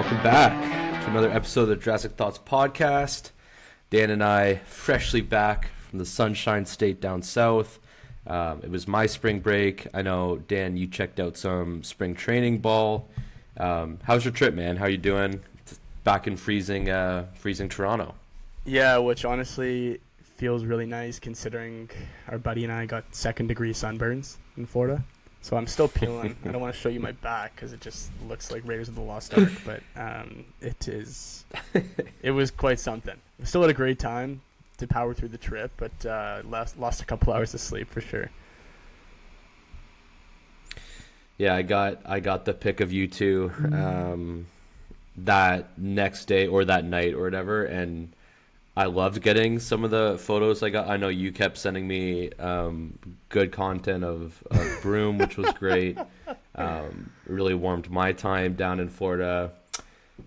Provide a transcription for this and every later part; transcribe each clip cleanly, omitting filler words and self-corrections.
welcome back to another episode of the Jurassic Thoughts podcast. Dan and I freshly back from the Sunshine State down south. It was my spring break. I know, Dan, you checked out some spring training ball. How's your trip, man? How you doing? Back in freezing Toronto. Yeah, which honestly feels really nice considering our buddy and I got second-degree sunburns in Florida. So I'm still peeling. I don't want to show you my back because it just looks like Raiders of the Lost Ark, but it was quite something. We still had a great time to power through the trip, but lost a couple hours of sleep for sure. Yeah, I got the pic of you two that next day or that night or whatever, and I loved getting some of the photos I got. I know you kept sending me good content of Broome, which was great. Really warmed my time down in Florida.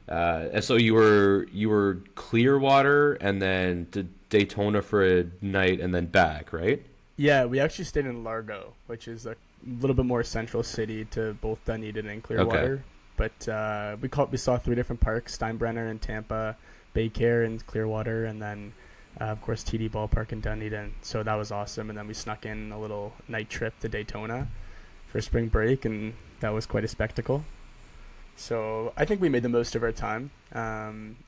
And so you were Clearwater and then to Daytona for a night and then back, right? Yeah, we actually stayed in Largo, which is a little bit more central city to both Dunedin and Clearwater. Okay. But we saw three different parks: Steinbrenner in Tampa, Baycare in Clearwater, and then of course TD Ballpark in Dunedin. So that was awesome. And then we snuck in a little night trip to Daytona for spring break, and that was quite a spectacle. So I think we made the most of our time.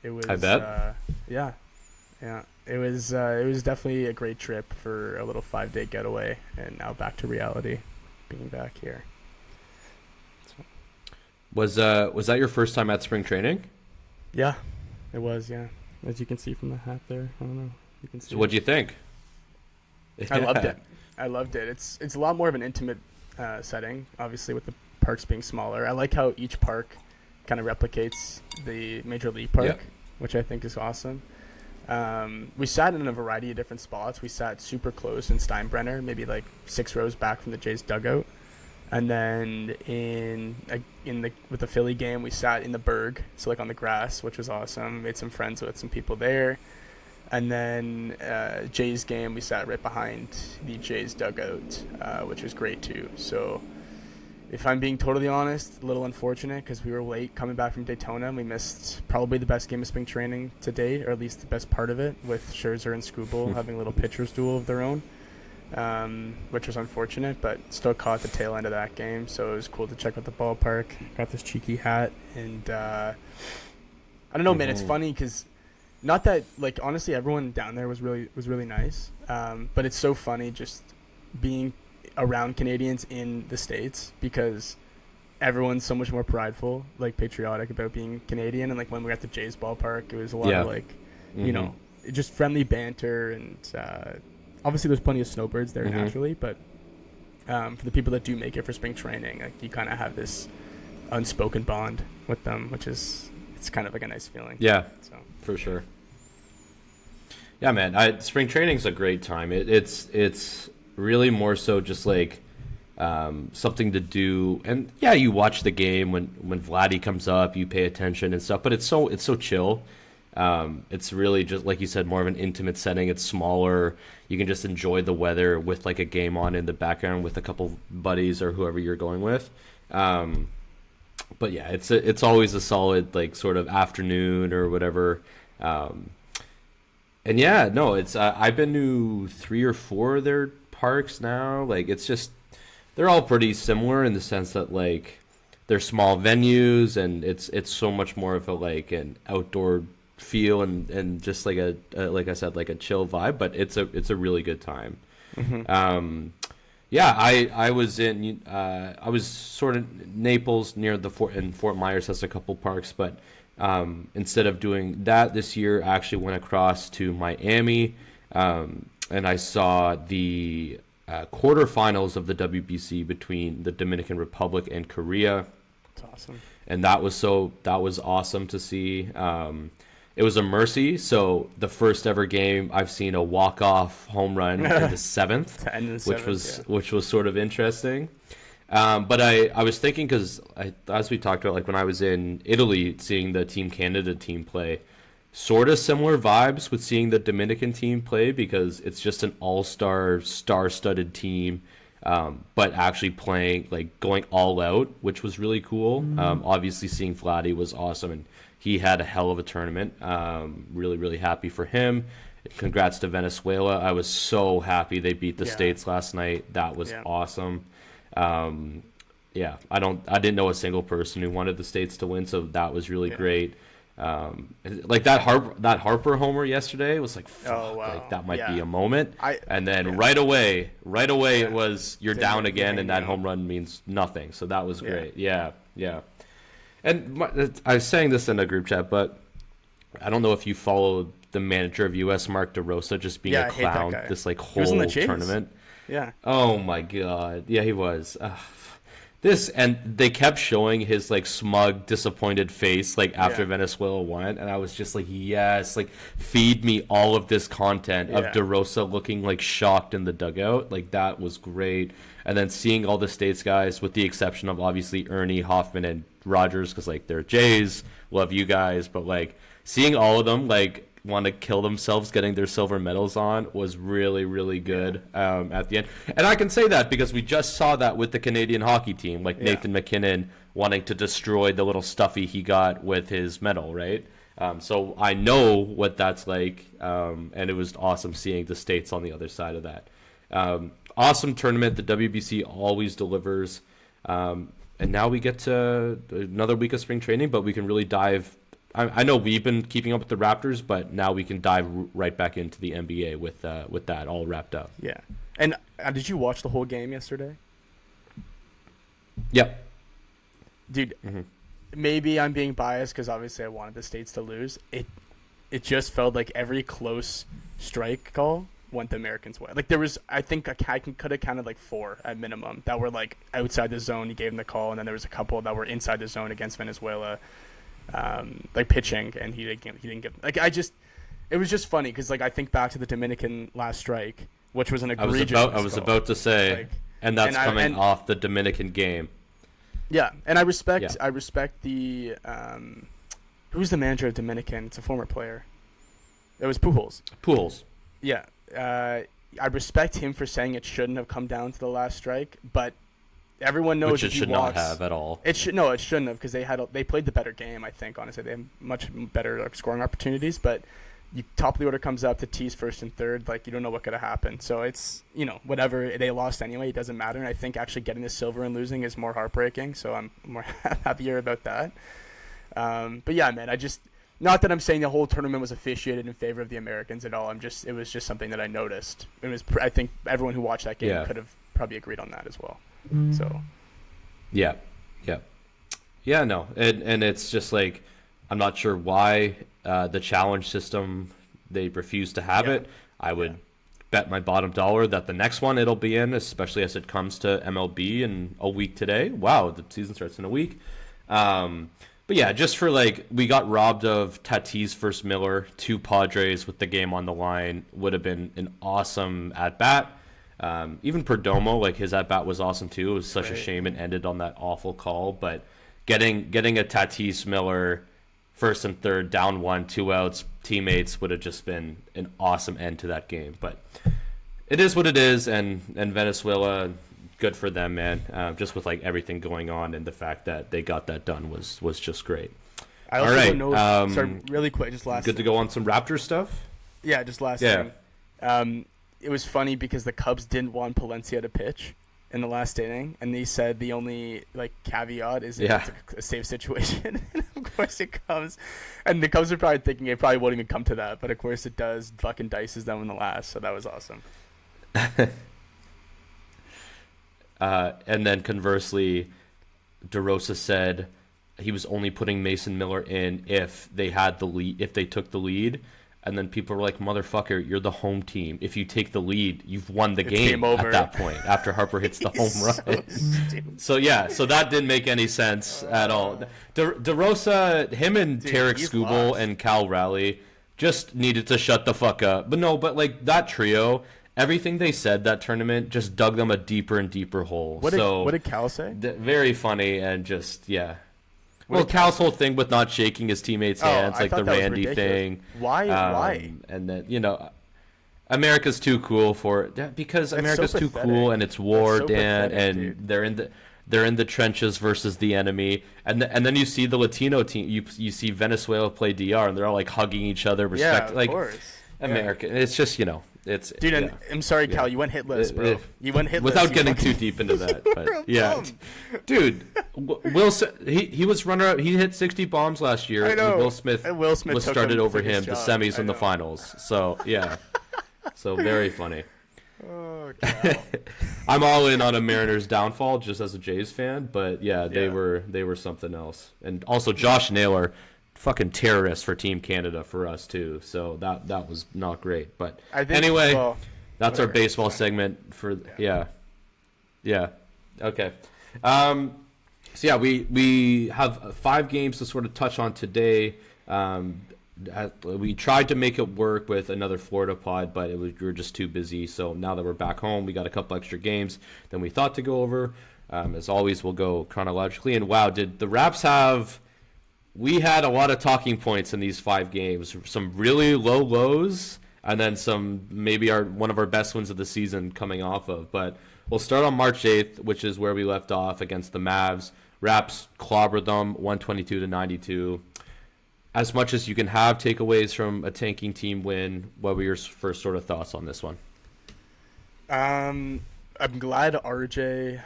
It was, I bet. Yeah. It was definitely a great trip for a little 5-day getaway, and now back to reality, being back here. So. Was that your first time at spring training? Yeah, it was. Yeah, as you can see from the hat there. I don't know. You can see. So what'd you think? I loved it. It's a lot more of an intimate setting, obviously with the parks being smaller. I like how each park kind of replicates the Major League Park, which I think is awesome. We sat in a variety of different spots. We sat super close in Steinbrenner, maybe like 6 rows back from the Jays dugout. And then with the Philly game, we sat in the Berg, so like on the grass, which was awesome. Made some friends with some people there. And then Jays game, we sat right behind the Jays dugout, which was great too. So if I'm being totally honest, a little unfortunate because we were late coming back from Daytona and we missed probably the best game of spring training to date, or at least the best part of it, with Scherzer and Skubal having a little pitcher's duel of their own, which was unfortunate, but still caught the tail end of that game. So it was cool to check out the ballpark. Got this cheeky hat, and I don't know, man. It's funny because not that, like, honestly, everyone down there was really nice, but it's so funny just being around Canadians in the States because everyone's so much more prideful, like patriotic about being Canadian. And like when we were at the Jays ballpark, it was a lot of like, you know, just friendly banter. And obviously there's plenty of snowbirds there naturally, but for the people that do make it for spring training, like you kind of have this unspoken bond with them, which is, it's kind of like a nice feeling. Yeah, so for sure. Yeah, man, spring training's a great time. It's really more so just like something to do, and yeah, you watch the game when Vladdy comes up, you pay attention and stuff, but it's so chill. It's really just like you said, more of an intimate setting. It's smaller. You can just enjoy the weather with like a game on in the background with a couple buddies or whoever you're going with. But yeah, it's always a solid like sort of afternoon or whatever. And yeah, no, it's I've been to 3 or 4 of their parks now. Like it's just, they're all pretty similar in the sense that like they're small venues and it's so much more of a like an outdoor feel and just like a like I said, like a chill vibe, but it's a really good time. Yeah, I was in I was sort of Naples near the Fort Myers has a couple parks, but instead of doing that this year, I actually went across to Miami, and I saw the quarterfinals of the WBC between the Dominican Republic and Korea. That's awesome. And that was awesome to see. It was a mercy, so the first ever game I've seen a walk-off home run in the seventh, which was sort of interesting. But I was thinking, because as we talked about, like when I was in Italy seeing the Team Canada team play, sort of similar vibes with seeing the Dominican team play, because it's just an all-star, star-studded team. but actually playing, like going all out, which was really cool. Obviously, seeing Vladdy was awesome, and he had a hell of a tournament. Really, really happy for him. Congrats to Venezuela. I was so happy they beat the States last night. That was awesome. Yeah, I didn't know a single person who wanted the States to win, so that was really great. Like that Harper homer yesterday was like, fuck, like that might be a moment. And then right away it was you're down again, and that home run means nothing. So that was great. Yeah. And I was saying this in a group chat, but I don't know if you followed the manager of US, Mark DeRosa, just being a clown this like whole tournament. Yeah. Oh my god. Yeah, he was. This, and they kept showing his like smug, disappointed face like after Venezuela won, and I was just like, yes, like feed me all of this content of DeRosa looking like shocked in the dugout. Like that was great. And then seeing all the States guys, with the exception of obviously Ernie, Hoffman, and Rogers, because like they're Jays, love you guys, but like seeing all of them like want to kill themselves getting their silver medals on was really, really good at the end. And I can say that because we just saw that with the Canadian hockey team, like Nathan McKinnon wanting to destroy the little stuffy he got with his medal, right? So I know what that's like, and it was awesome seeing the States on the other side of that. Awesome tournament. The WBC always delivers. And now we get to another week of spring training, but we can really dive. I know we've been keeping up with the Raptors, but now we can dive right back into the NBA with that all wrapped up. Yeah. And did you watch the whole game yesterday? Yep. Dude, maybe I'm being biased because obviously I wanted the States to lose. It just felt like every close strike call went the Americans' way. Like there was, I think I could have counted like 4 at minimum that were like outside the zone. He gave them the call, and then there was a couple that were inside the zone against Venezuela. Like pitching, and he didn't get like it was just funny because like I think back to the Dominican last strike, which was an egregious. I was about to say, like, and that's coming off the Dominican game. Yeah, and I respect the who's the manager of Dominican? It's a former player. It was Pujols. Yeah, I respect him for saying it shouldn't have come down to the last strike, but everyone knows which it should not have at all. It shouldn't have because they played the better game. I think honestly they have much better scoring opportunities. But top of the order comes up to tease first and third, like you don't know what could have happened. So it's whatever, they lost anyway. It doesn't matter. And I think actually getting the silver and losing is more heartbreaking. So I'm more happier about that. But yeah, man, not that I'm saying the whole tournament was officiated in favor of the Americans at all. It was just something that I noticed. I think everyone who watched that game could have probably agreed on that as well. So yeah, no, and it's just like I'm not sure why the challenge system they refuse to have it. I would bet my bottom dollar that the next one it'll be in, especially as it comes to MLB in a week today. Wow, the season starts in a week. But yeah, just for like we got robbed of Tatis versus Miller, 2 Padres with the game on the line would have been an awesome at bat. Even Perdomo, like his at bat was awesome too. It was such a shame it ended on that awful call. But getting a Tatis Miller first and third, down 1, 2 outs, teammates would have just been an awesome end to that game. But it is what it is, and Venezuela, good for them, man. Just with like everything going on, and the fact that they got that done was just great. I also don't know. Sorry, really quick, just last. Good to go on some Raptor stuff. Yeah, just last thing. It was funny because the Cubs didn't want Palencia to pitch in the last inning, and they said the only like caveat is it's a safe situation. And of course it comes, and the Cubs are probably thinking it probably won't even come to that, but of course it does. Fucking dices them in the last, so that was awesome. And then conversely, DeRosa said he was only putting Mason Miller in if they had the lead, if they took the lead. And then people were like, motherfucker, you're the home team. If you take the lead, you've won the game at that point after Harper hits the home run. So that didn't make any sense at all. DeRosa, him and Tarek Skubal and Cal Raleigh just needed to shut the fuck up. But like that trio, everything they said that tournament just dug them a deeper and deeper hole. What did Cal say? Very funny and just, yeah. Well, Cal's whole thing with not shaking his teammates' hands, like the Randy thing. Why? And then, America's too cool for it because That's America's so too pathetic. cool and it's war, so Dan, pathetic, and dude. they're in the trenches versus the enemy, and then you see the Latino team. You see Venezuela play DR, and they're all like hugging each other, Yeah, respect of like course. America. It's just it's Dude, and yeah. I'm sorry, Yeah. Cal, you went hitless, bro. It- You went hitless. Without You getting fucking- too deep into that, You're but a yeah, bum. dude, he was runner up. He hit 60 bombs last year. I know. Will Smith And Will Smith was took started him over to his him the job. semis I and the know. finals. So yeah, so very funny. Oh, Cal. I'm all in on a Mariners downfall just as a Jays fan, but yeah, they Yeah. were something else. And also Josh Naylor, fucking terrorist for Team Canada for us too. So that was not great. But I think, anyway, well, that's our whatever. baseball segment for yeah. Okay. So yeah, we have 5 games to sort of touch on today. We tried to make it work with another Florida pod, but we were just too busy. So now that we're back home, we got a couple extra games than we thought to go over. As always, we'll go chronologically. And wow, did the Raps have... We had a lot of talking points in these 5 games. Some really low lows, and then some maybe one of our best wins of the season coming off of. But we'll start on March 8th, which is where we left off against the Mavs. Raps clobbered them 122-92. As much as you can have takeaways from a tanking team win, what were your first sort of thoughts on this one? I'm glad RJ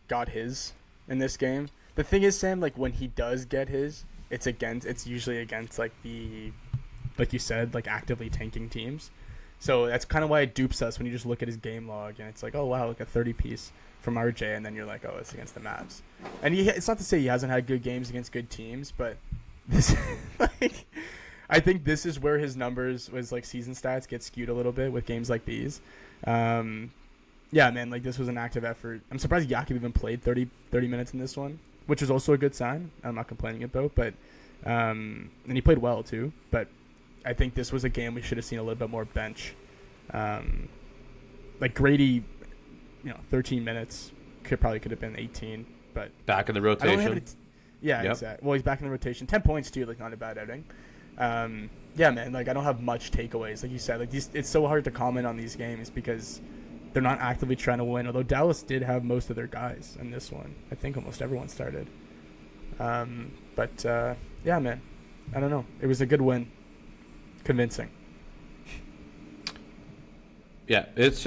got his in this game. The thing is, Sam, when he does get his, it's usually against the, like you said, actively tanking teams. So that's kind of why it dupes us when you just look at his game log and it's like, oh wow, a 30 piece from RJ, and then you're like, oh, it's against the Mavs. And it's not to say he hasn't had good games against good teams, but this I think this is where his numbers was season stats get skewed a little bit with games like these. Yeah, man, this was an active effort. I'm surprised Yakub even played 30 minutes in this one, which is also a good sign. I'm not complaining about, but and he played well too. But I think this was a game we should have seen a little bit more bench. Grady, 13 minutes could have been 18, but Back in the I don't have rotation. it. Yeah, Yep. exactly. Well, he's back in the rotation. 10 points too, not a bad outing. Yeah, man, I don't have much takeaways. Like you said, it's so hard to comment on these games because they're not actively trying to win. Although Dallas did have most of their guys in this one. I think almost everyone started. Yeah, man, I don't know. It was a good win. Convincing. Yeah, it's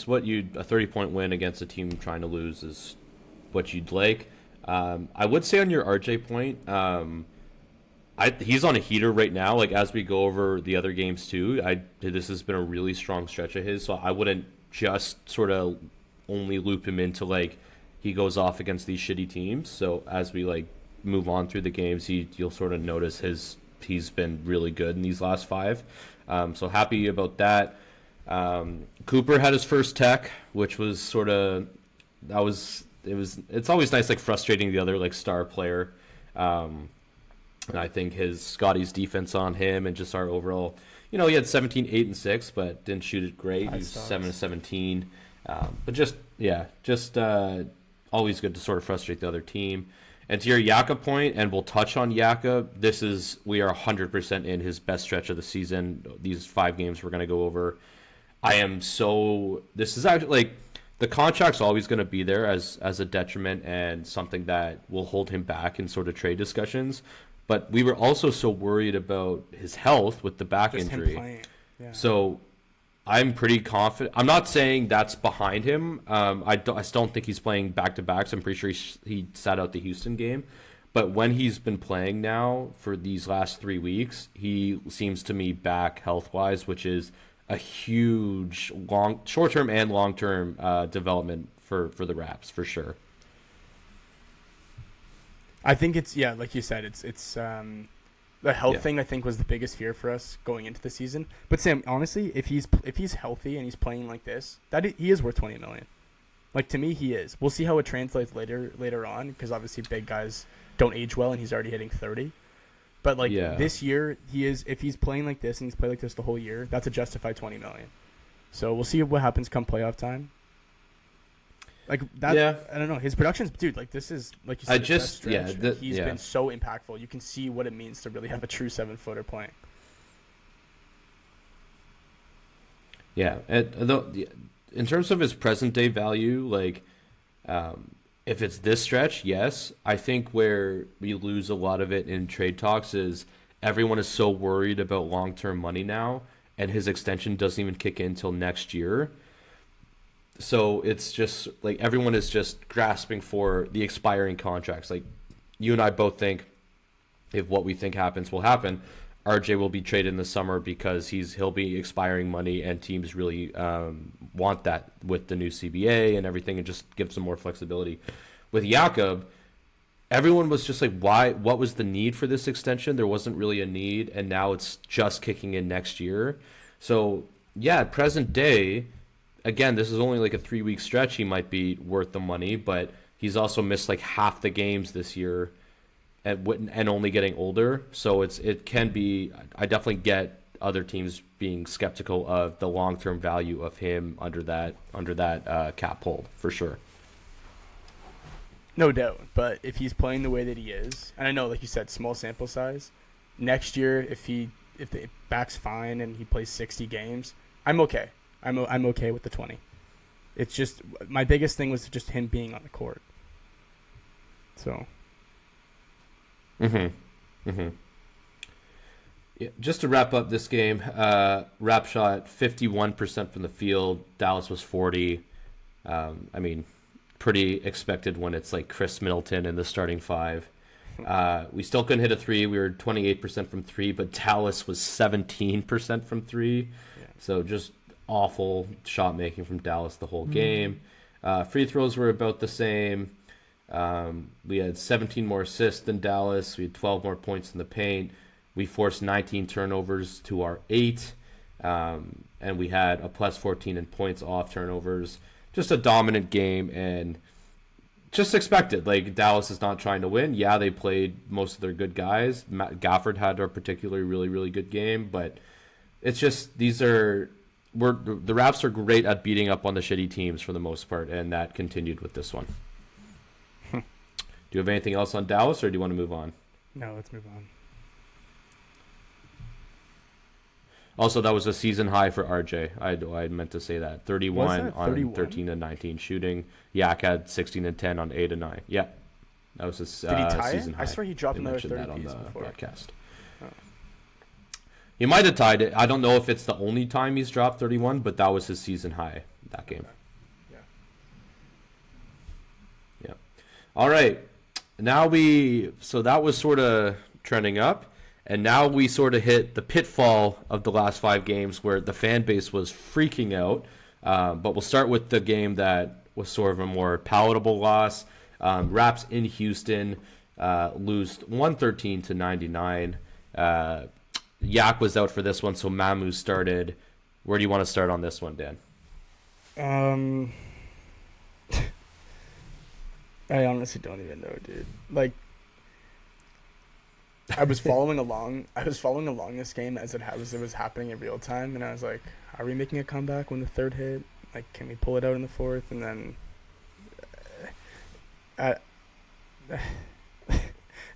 what a 30-point win against a team trying to lose is what you'd like. I would say on your RJ point, he's on a heater right now. As we go over the other games too, this has been a really strong stretch of his. So I wouldn't just sort of only loop him into he goes off against these shitty teams. So as we move on through the games, you'll sort of notice he's been really good in these last 5. So happy about that. Cooper had his first tech, which was sort of it's always nice frustrating the other star player. And I think Scotty's defense on him and just our overall, he had 17, 8, and 6, but didn't shoot it great. He was 7 of 17. But always good to sort of frustrate the other team. And to your Yaka point, and we'll touch on Yaka, we are 100% in his best stretch of the season. These 5 games we're going to go over. This is actually the contract's always going to be there as a detriment and something that will hold him back in sort of trade discussions. But we were also so worried about his health with the back Just injury. him playing. Yeah. So I'm pretty confident. I'm not saying that's behind him. I still don't think he's playing back-to-backs. I'm pretty sure he sat out the Houston game. But when he's been playing now for these last 3 weeks, he seems to me back health-wise, which is a huge short-term and long-term development for the Raps, for sure. I think it's like you said, it's the health thing. I think was the biggest fear for us going into the season. But Sam, honestly, if he's healthy and he's playing like this, he is worth $20 million. To me, he is. We'll see how it translates later on because obviously big guys don't age well, and he's already hitting 30. But this year, he is. If he's playing like this and he's played like this the whole year, that's a justified $20 million. So we'll see what happens come playoff time. That, yeah. I don't know. His production's, dude, this is, like you said, he's been so impactful. You can see what it means to really have a true 7-footer playing. Yeah, in terms of his present day value, like if it's this stretch, yes. I think where we lose a lot of it in trade talks is everyone is so worried about long term money now, and his extension doesn't even kick in until next year. So it's just like everyone is just grasping for the expiring contracts. Like you and I both think if what we think happens will happen, RJ will be traded in the summer because he'll be expiring money, and teams really want that with the new CBA and everything, and just gives them more flexibility. With Jakob, everyone was just like, why? What was the need for this extension? There wasn't really a need, and now it's just kicking in next year. So yeah, present day, again, this is only like a 3-week stretch. He might be worth the money, but he's also missed like half the games this year and only getting older. So it can be. I definitely get other teams being skeptical of the long term value of him under that cap hold for sure. No doubt, but if he's playing the way that he is, and I know, like you said, small sample size, next year if the back's fine and he plays 60 games, I'm okay. I'm okay with the 20. It's just my biggest thing was just him being on the court. So. Yeah, just to wrap up this game, Rap shot 51% from the field. Dallas was 40. I mean, pretty expected when it's like Chris Middleton in the starting five. We still couldn't hit a three. We were 28% from three, but Dallas was 17% from three. Yeah. So just awful shot making from Dallas the whole game. Free throws were about the same. We had 17 more assists than Dallas. We had 12 more points in the paint. We forced 19 turnovers to our 8. And we had a plus 14 in points off turnovers. Just a dominant game, and just expected. Like, Dallas is not trying to win. Yeah, they played most of their good guys. Matt Gafford had a particularly really, really good game, but it's just the Raps are great at beating up on the shitty teams for the most part, and that continued with this one. Do you have anything else on Dallas, or do you want to move on? No, let's move on. Also, that was a season high for RJ. I meant to say that. 31 on 13 and 19 shooting. Yak had 16 and 10 on 8 and 9. Yeah. That was his season high. I swear he dropped another 30 that on piece the before. broadcast. Oh. He might have tied it. I don't know if it's the only time he's dropped 31, but that was his season high that game. Okay. Yeah. All right. So that was sort of trending up. And now we sort of hit the pitfall of the last 5 games where the fan base was freaking out. But we'll start with the game that was sort of a more palatable loss. Raps in Houston lose 113-99. Yak was out for this one, so Mamu started. Where do you want to start on this one, Dan? I honestly don't even know, dude. Like, I was following along. This game as it was happening in real time, and I was like, "Are we making a comeback when the third hit? Like, can we pull it out in the fourth?" And then,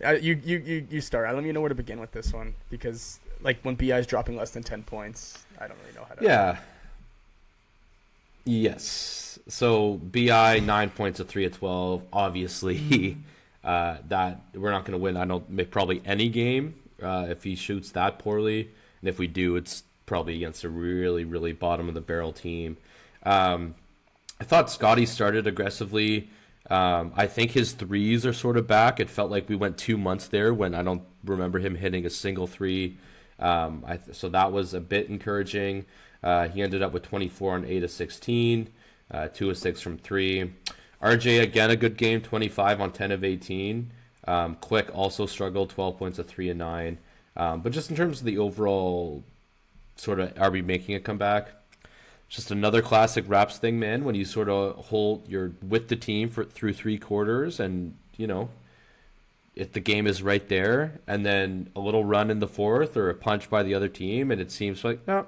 you start. I don't even know where to begin with this one because, like, when BI is dropping less than 10 points, I don't really know how to. Yeah. Yes. So BI 9 points of 3 of 12. Obviously. That we're not going to win. I don't make probably any game if he shoots that poorly, and if we do, it's probably against a really, really bottom of the barrel team. I thought Scotty started aggressively. I think his threes are sort of back. It felt like we went 2 months there when I don't remember him hitting a single three. So that was a bit encouraging. He ended up with 24 on 8 of 16, 2 of 6 from 3. RJ, again, a good game, 25 on 10 of 18. Quick also struggled, 12 points of 3 and 9. But just in terms of the overall sort of, are we making a comeback? Just another classic Raps thing, man, when you sort of you're with the team through 3 quarters and, you know, if the game is right there and then a little run in the fourth or a punch by the other team and it seems like, no.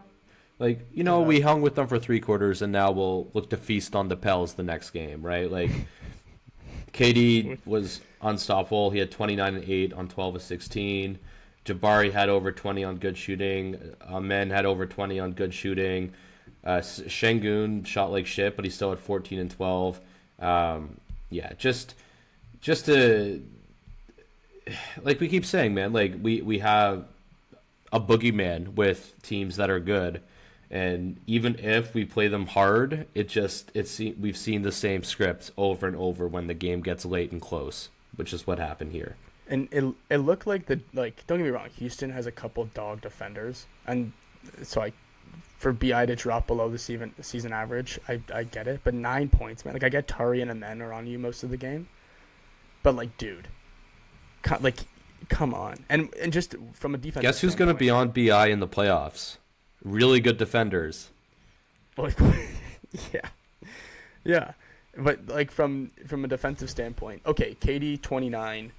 Like, you know, we hung with them for 3 quarters, and now we'll look to feast on the Pels the next game, right? Like, KD was unstoppable. He had 29 and 8 on 12 of 16. Jabari had over 20 on good shooting. Amen had over 20 on good shooting. Şengün shot like shit, but he's still at 14 and 12. Yeah, just to like we keep saying, man. Like we have a boogeyman with teams that are good, and even if we play them hard, we've seen the same script over and over when the game gets late and close, which is what happened here. And it looked like don't get me wrong, Houston has a couple dog defenders, and so for BI to drop below the season average, I get it, but 9 points, man. Like I get Tari and Amen are on you most of the game, but like, dude, come on, and just from a defense. Guess who's going to be on BI in the playoffs? Really good defenders. Like, yeah, but like from a defensive standpoint, okay, KD 29.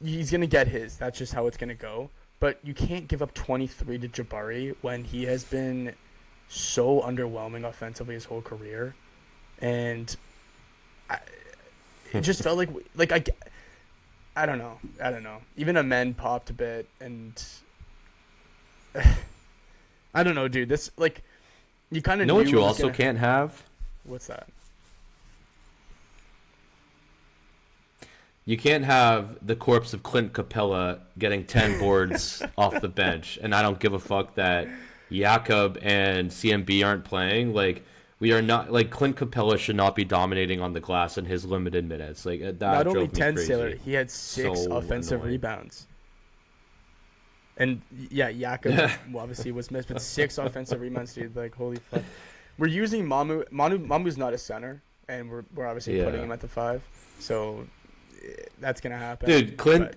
He's going to get his. That's just how it's going to go. But you can't give up 23 to Jabari when he has been so underwhelming offensively his whole career. And it just felt like I don't know. Even Amen popped a bit. And I don't know, dude. This, like, you kind of know what you also can't have? What's that? You can't have the corpse of Clint Capella getting 10 boards off the bench, and I don't give a fuck that Jakob and CMB aren't playing. Like, we are not, like, Clint Capella should not be dominating on the glass in his limited minutes. Like, that not drove only me 10, crazy. Sailor, he had 6 offensive annoying. rebounds. And yeah, Jakob obviously was missed, but 6 offensive rebounds, dude. Like, holy fuck. We're using Mamu. Mamu's not a center, and we're obviously putting him at the 5. So that's gonna happen. Dude, Clint,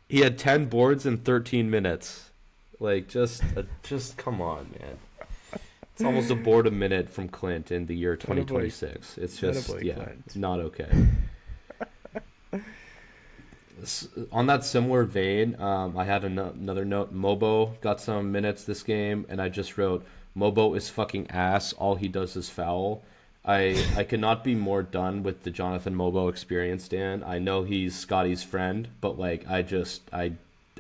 he had 10 boards in 13 minutes. Like, just come on, man. It's almost a board a minute from Clint in the year 2026. It's just, it's not okay. On that similar vein, I had another note. Mobo got some minutes this game, and I just wrote, Mobo is fucking ass. All he does is foul. I cannot be more done with the Jonathan Mobo experience, Dan. I know he's Scotty's friend, but like I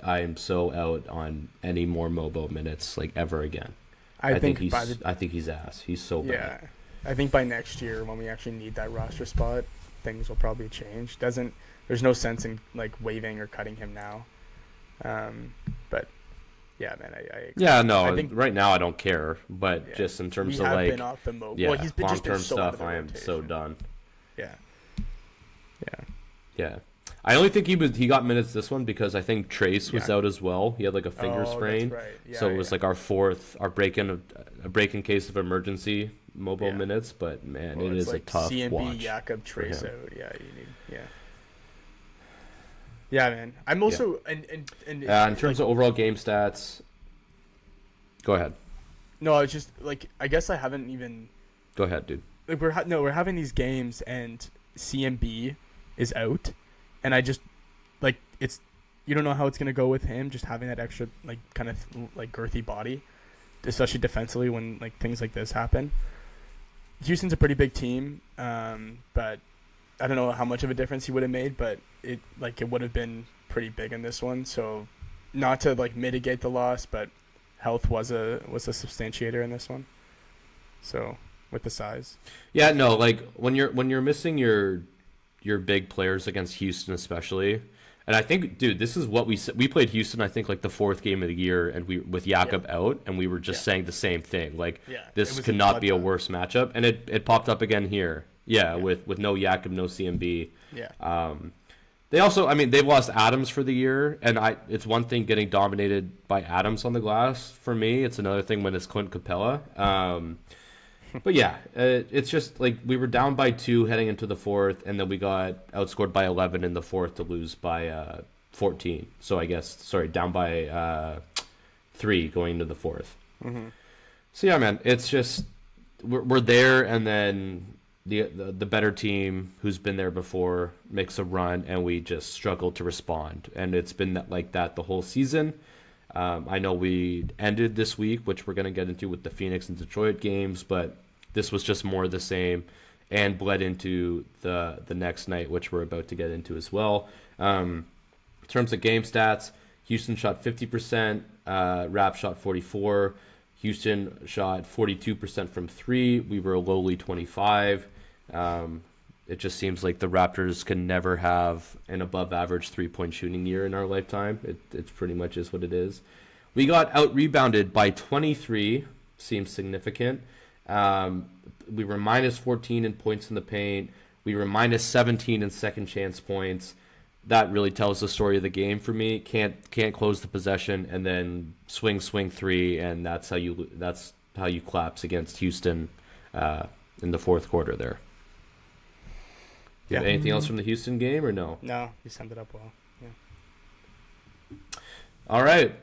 am so out on any more Mobo minutes like ever again. I think he's ass. He's so bad. Yeah, I think by next year when we actually need that roster spot, things will probably change. There's no sense in like waiving or cutting him now. But yeah, man, I think right now I don't care, but just in terms of like been off the Mobo. Yeah, well, he's been long-term so stuff. I am so done. Yeah. I only think he got minutes this one because I think Trace was out as well. He had like a finger sprain, that's right. Yeah, so it was like our break-in case of emergency Mobo minutes. But man, it is like a tough CMB, watch. Jakob, Trace out. Yeah, you need. Yeah, man. I'm also in terms of overall game stats. Go ahead. No, it's just like I guess I haven't even. Go ahead, dude. Like we're having these games and CMB is out, and I just like it's you don't know how it's gonna go with him just having that extra like kind of like girthy body, especially defensively when like things like this happen. Houston's a pretty big team, but I don't know how much of a difference he would have made, but it would have been pretty big in this one. So not to like mitigate the loss, but health was a substantiator in this one. So with the size. Yeah, no, like when you're missing your big players against Houston especially, and I think, dude, this is what we played Houston. I think like the 4th game of the year, and we with Jakob out, and we were just saying the same thing. Like this could not be a worse matchup, and it popped up again here. Yeah, with no Jakob, no CMB. Yeah. They also, I mean, they've lost Adams for the year, and it's one thing getting dominated by Adams on the glass for me. It's another thing when it's Clint Capella. But yeah, it's just like we were down by 2 heading into the 4th, and then we got outscored by 11 in the 4th to lose by 14. So I guess, down by 3 going into the 4th. Mm-hmm. So yeah, man, it's just we're there, and then the better team who's been there before makes a run, and we just struggle to respond. And it's been like that the whole season. I know we ended this week, which we're going to get into with the Phoenix and Detroit games, but this was just more the same and bled into the next night, which we're about to get into as well. In terms of game stats, Houston shot 50%, Rap shot 44%. Houston shot 42% from three. We were a lowly 25. It just seems like the Raptors can never have an above-average three-point shooting year in our lifetime. It's pretty much is what it is. We got out-rebounded by 23. Seems significant. We were minus 14 in points in the paint. We were minus 17 in second chance points. That really tells the story of the game for me. Can't close the possession and then swing three, and that's how you collapse against Houston in the fourth quarter there. Yeah. Anything else from the Houston game or no? No, you summed it up well. Yeah. All right,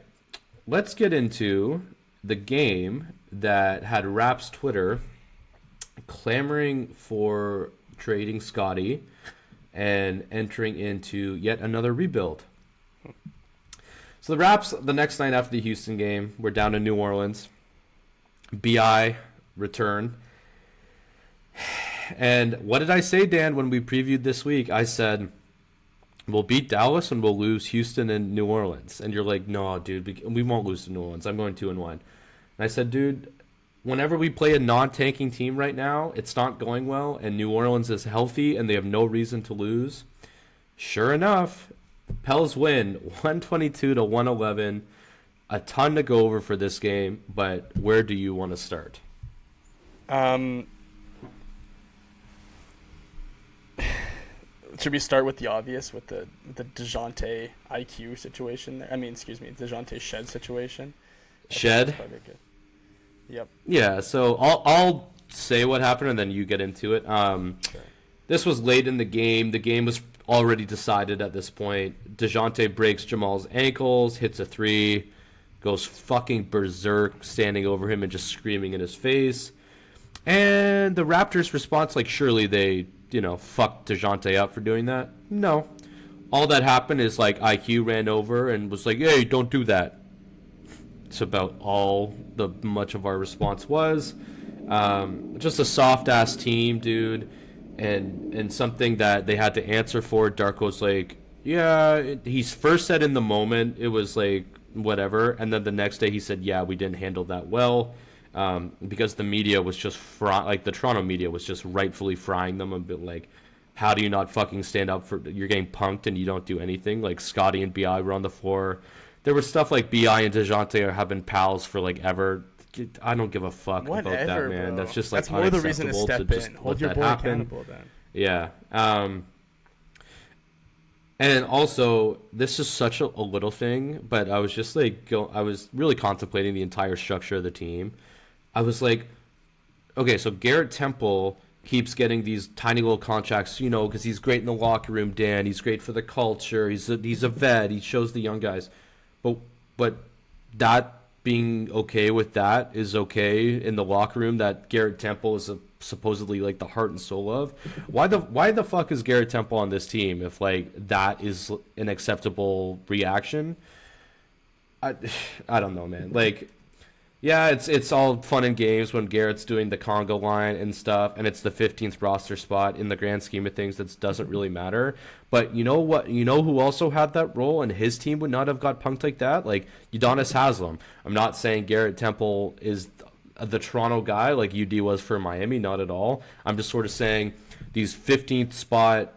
let's get into the game that had Raps Twitter clamoring for trading Scotty and entering into yet another rebuild. So the Raps, the next night after the Houston game, we're down in New Orleans. BI return. And what did I say, Dan, when we previewed this week? I said, we'll beat Dallas and we'll lose Houston and New Orleans. And you're like, no, dude, we won't lose to New Orleans. I'm going 2-1. And I said, dude, whenever we play a non-tanking team right now, it's not going well, and New Orleans is healthy and they have no reason to lose. Sure enough, Pels win 122-111. A ton to go over for this game, but where do you want to start? Should we start with the obvious, with the DeJounte IQ situation there? DeJounte Shed situation. Shed? Yep. Yeah, so I'll say what happened and then you get into it. Sure. This was late in the game. The game was already decided at this point. DeJounte breaks Jamal's ankles, hits a three, goes fucking berserk, standing over him and just screaming in his face. And the Raptors' response, like, surely they, fucked DeJounte up for doing that? No. All that happened is, like, IQ ran over and was like, hey, don't do that. It's about all the much of our response was. Just a soft-ass team, dude. And something that they had to answer for. Darko's like, yeah, he's first said in the moment, it was like, whatever. And then the next day he said, yeah, we didn't handle that well. Because the media was just the Toronto media was just rightfully frying them a bit, like, how do you not fucking stand up for, you're getting punked and you don't do anything. Like, Scotty and BI were on the floor. There was stuff like BI and DeJounte have been pals for like ever. I don't give a fuck about that, man. Bro. That's just like, that's more the reason to step in. Hold your boy accountable then. Yeah. And also, this is such a little thing, but I was just like, I was really contemplating the entire structure of the team. I was like, okay, so Garrett Temple keeps getting these tiny little contracts, because he's great in the locker room, Dan. He's great for the culture. He's a vet. He shows the young guys. But that being okay with that is okay in the locker room, that Garrett Temple is supposedly like the heart and soul of. Why the fuck is Garrett Temple on this team if like that is an acceptable reaction? I don't know, man. Like, yeah, it's all fun and games when Garrett's doing the Congo line and stuff, and it's the 15th roster spot. In the grand scheme of things, that doesn't really matter. But you know what? You know who also had that role, and his team would not have got punked like that? Like, Udonis Haslem. I'm not saying Garrett Temple is the Toronto guy like UD was for Miami, not at all. I'm just sort of saying these 15th spot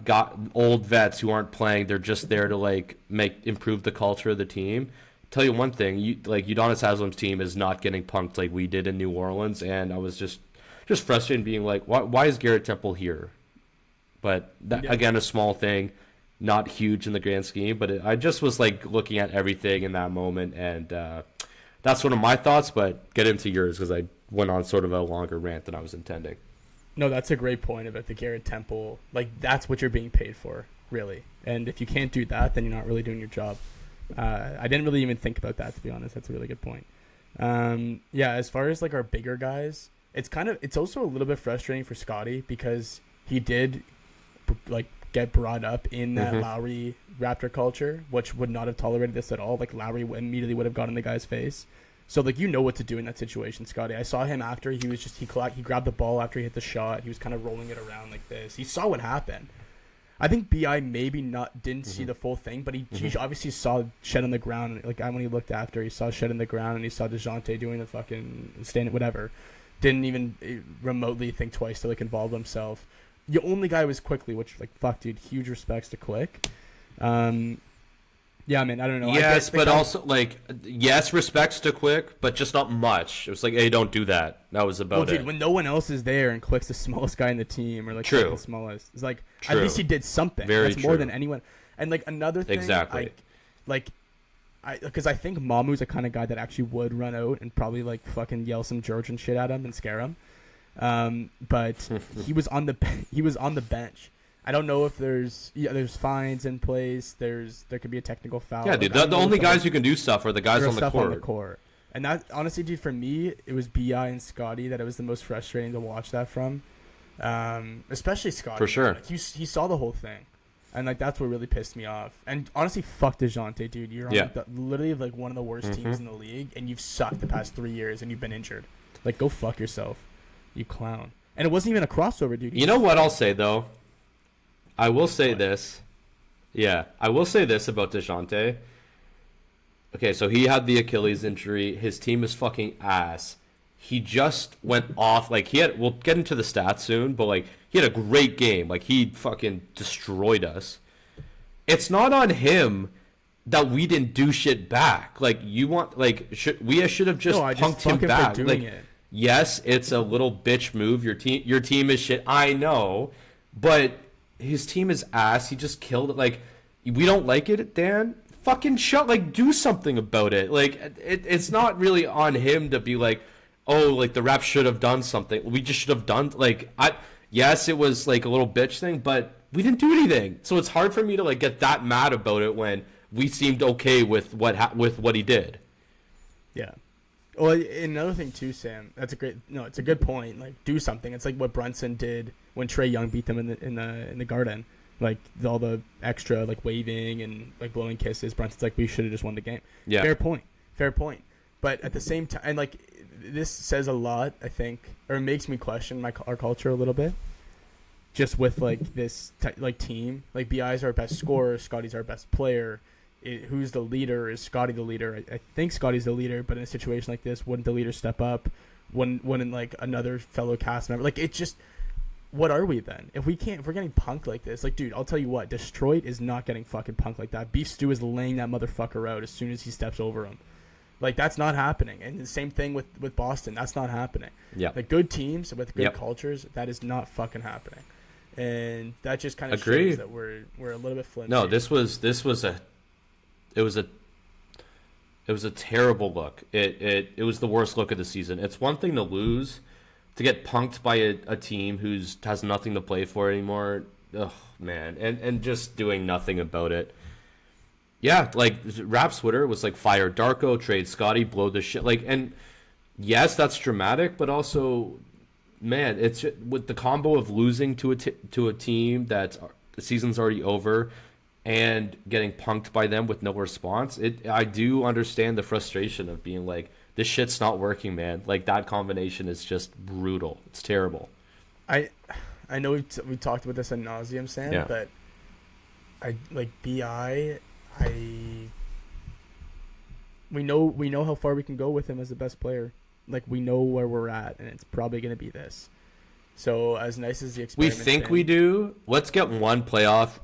old vets who aren't playing, they're just there to like improve the culture of the team. Tell you one thing, Udonis Haslem's team is not getting punked like we did in New Orleans, and I was just frustrated being like, why is Garrett Temple here? But again, a small thing, not huge in the grand scheme, but I just was like looking at everything in that moment, and that's sort of my thoughts, but get into yours because I went on sort of a longer rant than I was intending. No, that's a great point about the Garrett Temple. Like, that's what you're being paid for, really. And if you can't do that, then you're not really doing your job. I didn't really even think about that, to be honest. That's a really good point. Yeah, as far as like our bigger guys, it's also a little bit frustrating for Scotty because he did like get brought up in that Lowry Raptor culture, which would not have tolerated this at all. Like, Lowry immediately would have gotten the guy's face. So like, what to do in that situation, Scotty. I saw him after he was just he grabbed the ball after he hit the shot. He was kind of rolling it around like this. He saw what happened. I think Bi maybe didn't see Mm-hmm. the full thing, but he obviously saw Shed on the ground. Like when he looked after, he saw Shed on the ground, and he saw DeJounte doing the fucking stand, whatever. Didn't even remotely think twice to like involve himself. The only guy was Quickly, which like fuck, dude. Huge respects to Quick. Yeah, man. I don't know. Yes, but also like yes, respects to Quick, but just not much. It was like, hey, don't do that. That was about dude, it. when no one else is there and Quick's the smallest guy in the team, or like True. the smallest, it's like True. at least he did something. Very That's more true. than anyone. And like another thing, Exactly. Because I think Mamu's the kind of guy that actually would run out and probably like fucking yell some Georgian shit at him and scare him. But he was on the bench. I don't know if there's fines in place. There could be a technical foul. Yeah, dude. The only guys who can do stuff are the guys on the court. And that honestly, dude, for me, it was Bi and Scotty that it was the most frustrating to watch that from. Especially Scotty. For sure. Like, he saw the whole thing. And like that's what really pissed me off. And honestly, fuck DeJounte, dude. You're on literally like one of the worst teams in the league, and you've sucked the past 3 years, and you've been injured. Like, go fuck yourself, you clown. And it wasn't even a crossover, dude. You know what I'll say though? I will say this. Yeah, I will say this about DeJounte. Okay, so he had the Achilles injury. His team is fucking ass. He just went off. Like, we'll get into the stats soon, but like, he had a great game. Like, he fucking destroyed us. It's not on him that we didn't do shit back. Like, we should have just punked him back. Like, yes, it's a little bitch move. Your team is shit. I know, but his team is ass. He just killed it. Like, we don't like it, Dan. Fucking do something about it. Like, it's not really on him to be like, oh, like the Raps should have done something. We just should have done yes, it was like a little bitch thing, but we didn't do anything. So it's hard for me to like get that mad about it when we seemed okay with what he did. Yeah. Well, another thing too, Sam. It's a good point. Like, do something. It's like what Brunson did when Trae Young beat them in the Garden. Like, all the extra like waving and like blowing kisses. Brunson's like, we should have just won the game. Yeah. Fair point. But at the same time, and like, this says a lot, I think, or it makes me question our culture a little bit. Just with like this team, like Bi's our best scorer, Scotty's our best player. Who's the leader? Is Scotty the leader? I think Scotty's the leader, but in a situation like this, wouldn't the leader step up? Wouldn't like another fellow cast member? Like, it's just, what are we then? If we're getting punked like this, like, dude, I'll tell you what, Detroit is not getting fucking punked like that. Beef Stew is laying that motherfucker out as soon as he steps over him. Like, that's not happening. And the same thing with Boston. That's not happening. Yeah. Like, good teams with good cultures, that is not fucking happening. And that just kind of shows that we're a little bit flimsy. No, it was a terrible look. It was the worst look of the season. It's one thing to lose, to get punked by a team who's has nothing to play for anymore. Ugh, man, and just doing nothing about it. Yeah, like Rap's Twitter was like, fire Darko, trade Scotty, blow the shit. Like, and yes, that's dramatic, but also, man, it's with the combo of losing to a team that the season's already over, and getting punked by them with no response. I do understand the frustration of being like, this shit's not working, man. Like, that combination is just brutal. It's terrible. I know we talked about this ad nauseum, Sam, but I like Bi. We know how far we can go with him as the best player. Like, we know where we're at, and it's probably going to be this. So, as nice as the experiment, we think we do. Let's get one playoff.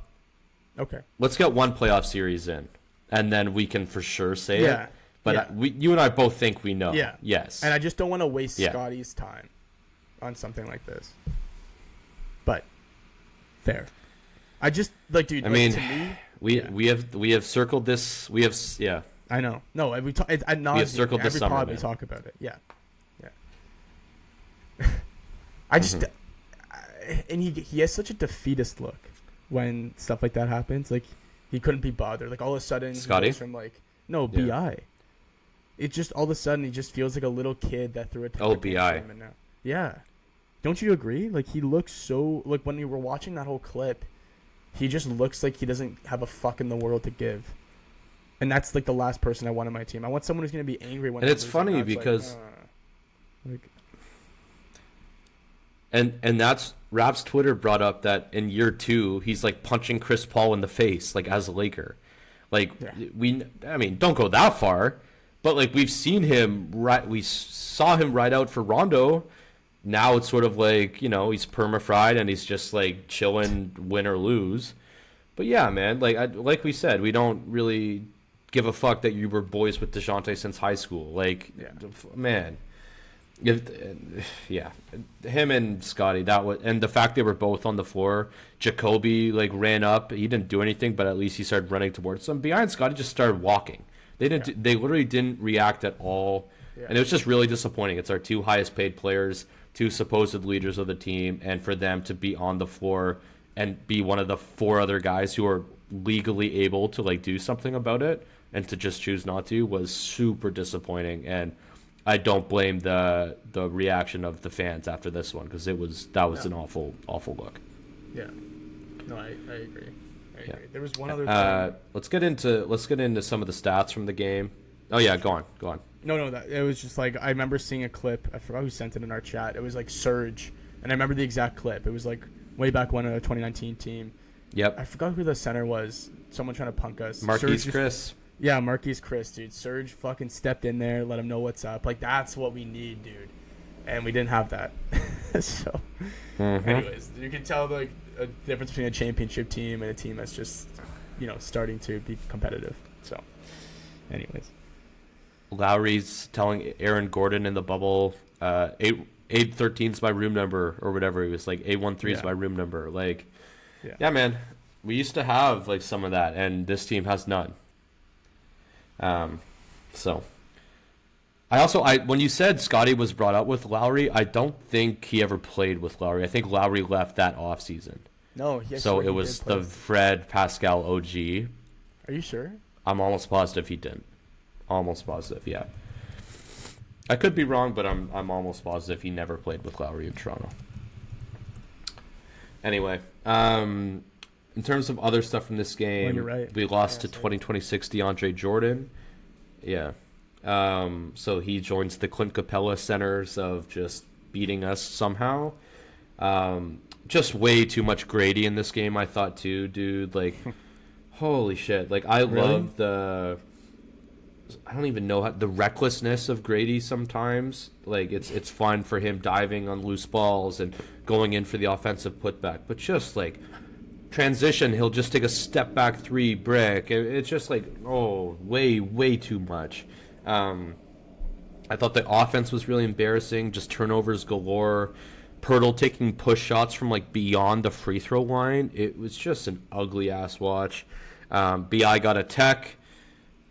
Okay. Let's get one playoff series in, and then we can for sure say it. But you and I both think we know. Yeah. Yes. And I just don't want to waste Scotty's time on something like this. But fair. I just like, dude. I mean, to me, we have circled this. I know. No, we have circled this summer. Pod we talk about it. Yeah. I just and he has such a defeatist look when stuff like that happens. Like, he couldn't be bothered. Like, all of a sudden, Scotty? he goes from like, no, Bi. It just all of a sudden he just feels like a little kid that threw a Bi. Yeah. Don't you agree? Like, he looks so, like, when we were watching that whole clip, he just looks like he doesn't have a fuck in the world to give. And that's like the last person I want on my team. I want someone who's going to be angry when. And it's funny because, like, and that's Rap's Twitter brought up that in year 2, he's like punching Chris Paul in the face, like as a Laker. Like I mean, don't go that far, but like we've seen him we saw him ride out for Rondo. Now it's sort of like, you know, he's perma-fried and he's just like chilling, win or lose. But yeah, man, like we said, we don't really give a fuck that you were boys with DeJounte since high school. Like, man, him and Scotty, and the fact they were both on the floor. Jacoby like ran up, he didn't do anything, but at least he started running towards them. Behind Scotty just started walking. They literally didn't react at all, and it was just really disappointing. It's our 2 highest paid players, 2 supposed leaders of the team, and for them to be on the floor and be one of the 4 other guys who are legally able to like do something about it, and to just choose not to, was super disappointing. And I don't blame the reaction of the fans after this one, because that was an awful look. Yeah, no, I agree. There was one other thing. Let's get into some of the stats from the game. Oh yeah, go on. No, it was just like, I remember seeing a clip. I forgot who sent it in our chat. It was like Surge, and I remember the exact clip. It was like way back when, a 2019 team. Yep. I forgot who the center was. Someone trying to punk us. Marquise Chris. Yeah, Marquise Chris, dude. Surge fucking stepped in there, let him know what's up. Like, that's what we need, dude. And we didn't have that. So, anyways, you can tell like a difference between a championship team and a team that's just, you know, starting to be competitive. So, anyways. Lowry's telling Aaron Gordon in the bubble, 813's my room number, or whatever. He was like 813's my room number. Like, yeah, man, we used to have like some of that, and this team has none. So I when you said Scotty was brought up with Lowry, I don't think he ever played with Lowry. I think Lowry left that off season. No, so it was the Fred Pascal OG. Are you sure? I'm almost positive he didn't. Almost positive, yeah. I could be wrong, but I'm almost positive he never played with Lowry in Toronto. Anyway, in terms of other stuff from this game, you're right. We lost to 2026 DeAndre Jordan. Yeah. So he joins the Clint Capella centers of just beating us somehow. Just way too much Grady in this game, I thought, too, dude. Like, holy shit. Like, I love I don't even know the recklessness of Grady sometimes. Like, it's fun for him diving on loose balls and going in for the offensive putback. But just, like, transition, he'll just take a step back 3 brick. It's just like, way too much. I thought the offense was really embarrassing. Just turnovers galore. Pirtle taking push shots from like beyond the free throw line. It was just an ugly ass watch. BI got a tech,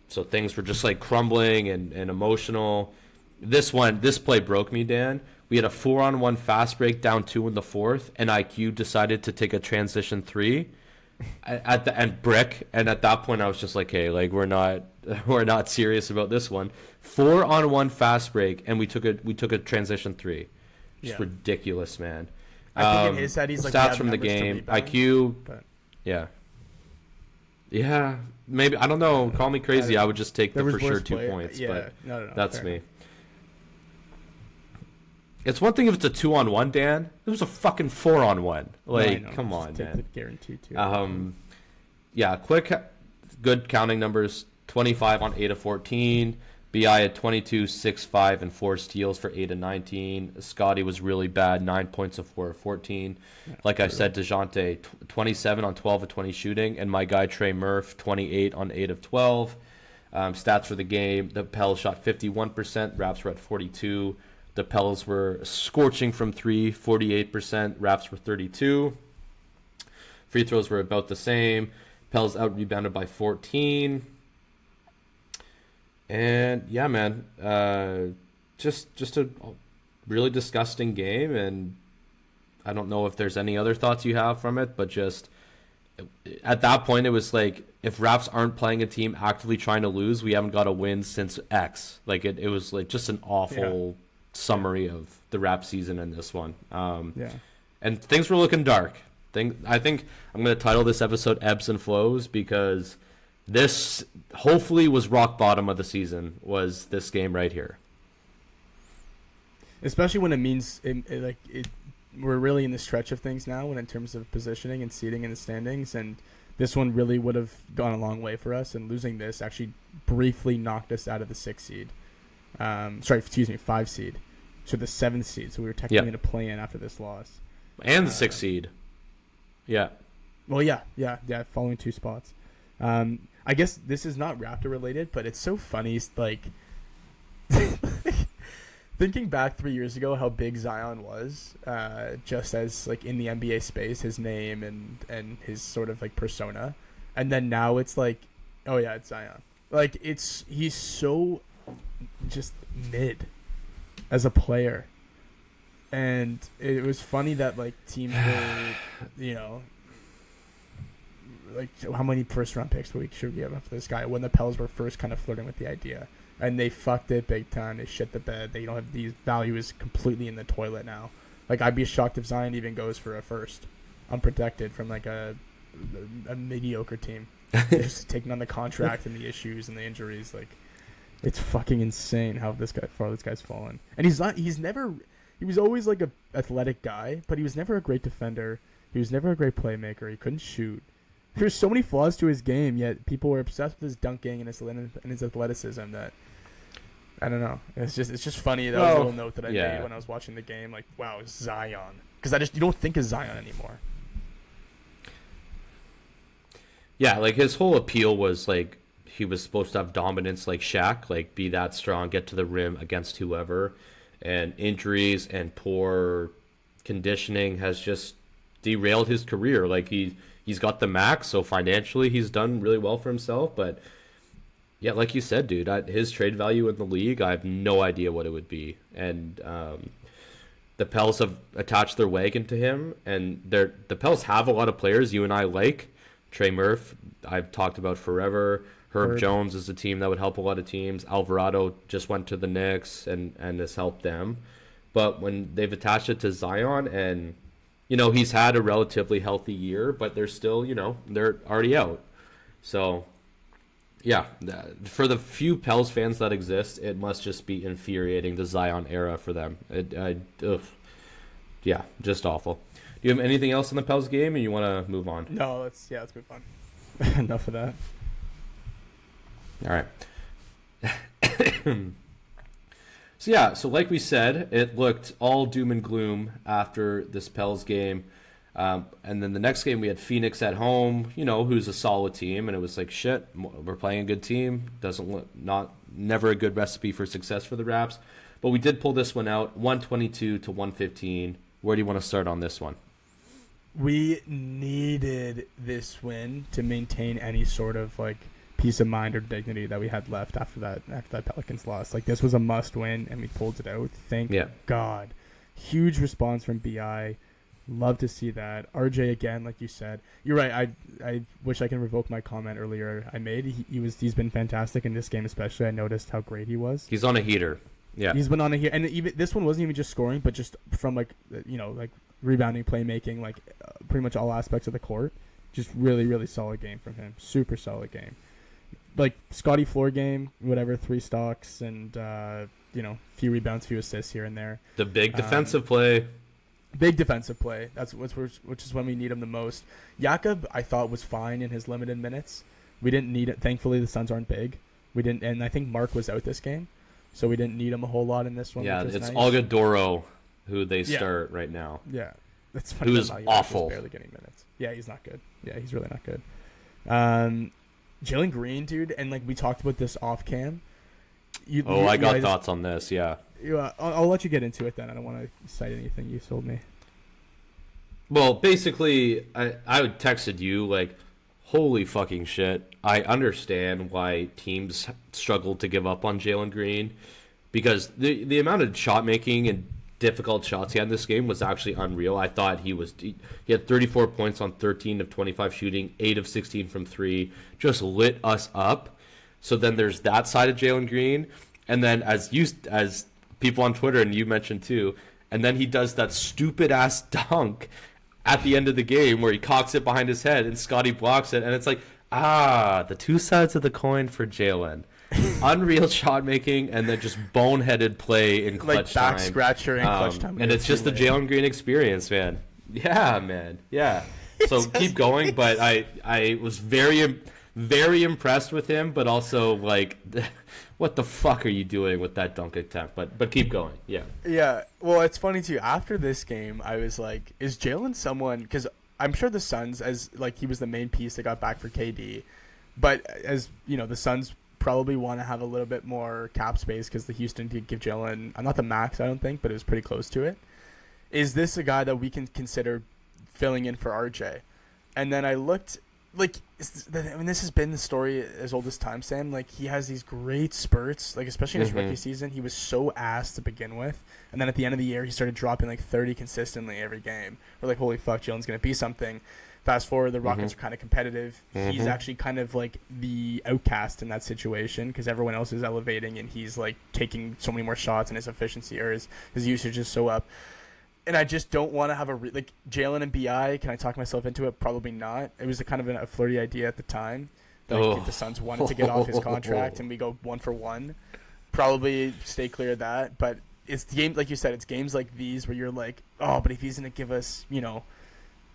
so things were just like crumbling and emotional. This play broke me, Dan. We had a 4-on-1 fast break down 2 in the 4th, and IQ decided to take a transition 3 at the end brick. And at that point, I was just like, hey, like we're not serious about this one. 4-on-1 fast break, and we took a transition 3. Just ridiculous, man. I think in his head, he's like, stats from the game, IQ, yeah, maybe, I don't know. Call me crazy. I would just take the for sure 2 points, but no, that's me. It's one thing if it's a 2-on-1, Dan. It was a fucking 4-on-1. Like, come on, man. Guaranteed too. Yeah, good counting numbers. 25 on 8 of 14. BI had 22, 6, 5, and 4 steals for 8 and 19. Scotty was really bad, 9 points of 4 of 14. Like I said, DeJounte, 27 on 12 of 20 shooting. And my guy Trey Murph, 28 on 8 of 12. Stats for the game, the Pels shot 51%. Raps were at 42. The Pels were scorching from 3, 48%. Raps were 32. Free throws were about the same. Pels out-rebounded by 14. And yeah, man, just a really disgusting game, and I don't know if there's any other thoughts you have from it, but just at that point, it was like, if Raps aren't playing a team actively trying to lose, we haven't got a win since X. Like it was like just an awful summary of the Rap season in this one. And things were looking dark. I think I'm going to title this episode Ebbs and Flows, because this hopefully was rock bottom of the season, was this game right here. Especially when it means we're really in the stretch of things now when in terms of positioning and seating in the standings, and this one really would have gone a long way for us, and losing this actually briefly knocked us out of the 6 seed. 5 seed to the 7th seed, so we were technically going to play in after this loss. And the 6th seed. Yeah. Well, yeah, following 2 spots. I guess this is not Raptor related, but it's so funny, like thinking back 3 years ago how big Zion was, just as like in the NBA space, his name and his sort of like persona, and then now it's like, oh yeah, it's Zion. Like he's so just mid as a player, and it was funny that like teams were, like how many first round picks should we have for this guy when the Pels were first kind of flirting with the idea, and they fucked it big time. They shit the bed. They don't have these value is completely in the toilet now. Like I'd be shocked if Zion even goes for a first, unprotected from like a mediocre team, just taking on the contract and the issues and the injuries. Like it's fucking insane how this guy's fallen. And he was always like a athletic guy, but he was never a great defender. He was never a great playmaker. He couldn't shoot. There's so many flaws to his game, yet people were obsessed with his dunking and his athleticism that I don't know. It's just funny. That was a little note that I made when I was watching the game. Like, wow, Zion, because you don't think of Zion anymore. Yeah, like his whole appeal was like he was supposed to have dominance like Shaq, like be that strong, get to the rim against whoever, and injuries and poor conditioning has just derailed his career. Like he's got the max, so financially he's done really well for himself. But yeah, like you said, dude, his trade value in the league, I have no idea what it would be. And the Pels have attached their wagon to him, and the Pels have a lot of players you and I like. Trey Murph, I've talked about forever. Herb Jones is a team that would help a lot of teams. Alvarado just went to the Knicks and has helped them. But when they've attached it to Zion, and he's had a relatively healthy year, but they're still, they're already out. So, yeah, for the few Pels fans that exist, it must just be infuriating, the Zion era for them. Yeah, just awful. Do you have anything else in the Pels game, and you want to move on? No, let's move on. Enough of that. All right. So like we said, it looked all doom and gloom after this Pels game. And then the next game we had Phoenix at home, who's a solid team, and it was like, shit, we're playing a good team. Never a good recipe for success for the Raps. But we did pull this one out, 122-115. Where do you want to start on this one? We needed this win to maintain any sort of like peace of mind or dignity that we had left after that Pelicans loss. Like this was a must win, and we pulled it out. Thank God. Huge response from BI. Love to see that. RJ again, like you said. You're right. I wish I can revoke my comment earlier I made. He's been fantastic in this game, especially. I noticed how great he was. He's on a heater. Yeah. He's been on a heater, and even this one wasn't even just scoring, but just from like rebounding, playmaking, like pretty much all aspects of the court. Just really, really solid game from him. Super solid game. Like Scotty floor game, whatever, 3 stocks and few rebounds, few assists here and there. The big defensive play. Big defensive play. Which is when we need him the most. Jakob, I thought, was fine in his limited minutes. We didn't need it. Thankfully, the Suns aren't big. We didn't, and I think Mark was out this game, so we didn't need him a whole lot in this one. Yeah, it's nice. Algadoro who they start right now. Yeah, that's funny. Who's awful. Barely getting minutes. Yeah, he's not good. Yeah, he's really not good. Jalen Green, dude, and like we talked about this off cam. I got thoughts on this. Yeah. I'll let you get into it then. I don't want to cite anything you told me. Well, basically, I would texted you like, holy fucking shit. I understand why teams struggle to give up on Jalen Green, because the amount of shot making and difficult shots he had in this game was actually unreal. I thought he had 34 points on 13 of 25 shooting, 8 of 16 from 3, just lit us up. So then there's that side of Jalen Green, and then as people on Twitter and you mentioned too, and then he does that stupid ass dunk at the end of the game where he cocks it behind his head and Scotty blocks it, and it's like, the two sides of the coin for Jalen. unreal shot making, and then just boneheaded play in clutch like back time. scratcher and clutch time. And it's just the Jalen Green experience, man. Yeah, man. Yeah. So keep going, but I was very impressed with him, but also like, what the fuck are you doing with that dunk attempt? But keep going. Yeah. Yeah. Well, it's funny too. After this game, I was like, is Jalen someone? Because I'm sure the Suns, as like he was the main piece that got back for KD, but as you know, the Suns probably want to have a little bit more cap space because the Houston did give Jalen not the max, I don't think, but it was pretty close to it. Is this a guy that we can consider filling in for RJ? And then I looked, like, I mean, this has been the story as old as time, Sam. Like, he has these great spurts, like, especially in his rookie season. He was so ass to begin with. And then at the end of the year, he started dropping, like, 30 consistently every game. We're like, holy fuck, Jalen's going to be something. Fast forward, the Rockets are kind of competitive. He's actually kind of, like, the outcast in that situation because everyone else is elevating and he's, like, taking so many more shots and his efficiency or his usage is so up. And I just don't want to have like Jalen and BI. Can I talk myself into it? Probably not. It was a kind of a flirty idea at the time. Like if the Suns wanted to get off his contract and we go 1-for-1, probably stay clear of that. But it's the game, like you said, it's games like these where you're like, oh, but if he's gonna give us, you know,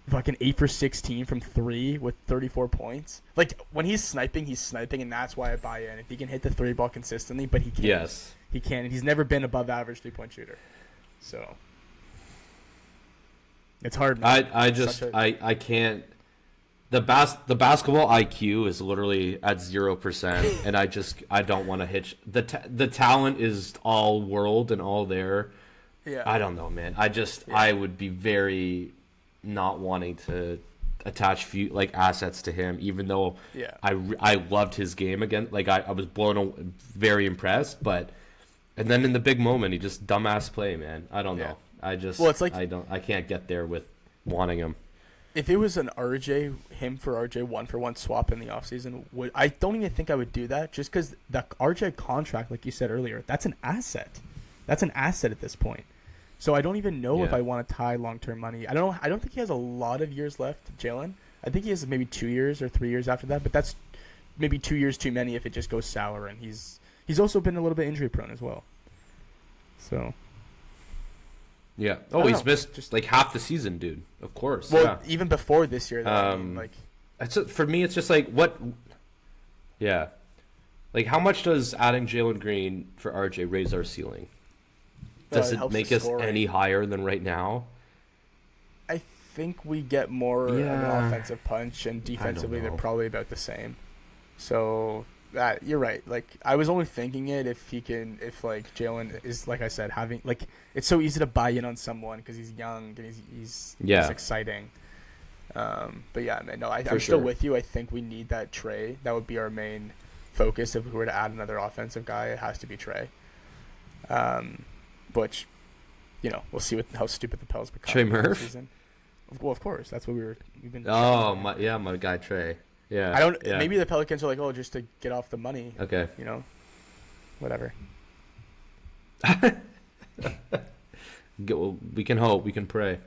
fucking 8 for 16 from 3 with 34 points. Like when he's sniping, and that's why I buy in. If he can hit the 3-ball consistently, but he can't. Yes. He can, and he's never been above average 3-point shooter. So. It's hard. Man. I can't. The basketball IQ is literally at 0%, and I don't want to hitch. The talent is all world and all there. Yeah. I don't know, man. I would be very not wanting to attach like assets to him, even though I loved his game again. Like I was very impressed, but and then in the big moment, he just dumbass play, man. I don't know. It's like I can't get there with wanting him. If it was an him for RJ 1-for-1 swap in the offseason, I don't even think I would do that just because the RJ contract, like you said earlier, that's an asset. That's an asset at this point. So I don't even know if I want to tie long-term money. I don't think he has a lot of years left, Jalen. I think he has maybe 2 years or 3 years after that, but that's maybe 2 years too many if it just goes sour. And he's also been a little bit injury prone as well. So. Yeah. Oh, he's missed just like half the season, dude. Of course. Well, even before this year, though, I mean, like. For me, it's just like what. Yeah. Like, how much does adding Jalen Green for RJ raise our ceiling? Does it make us any higher than right now? I think we get more of an offensive punch, and defensively they're probably about the same. So. You're right. Like I was only thinking it if like Jalen is, like I said, having like it's so easy to buy in on someone because he's young and he's exciting. But yeah, man, no, I'm still with you. I think we need that Trey. That would be our main focus if we were to add another offensive guy. It has to be Trey. Which, you know, we'll see how stupid the Pels become. Trey Murph. Season. Well, of course, that's what we've been. Oh my guy Trey. Yeah. I don't. Yeah. Maybe the Pelicans are like, oh, just to get off the money. Okay. You know, whatever. We can hope. We can pray.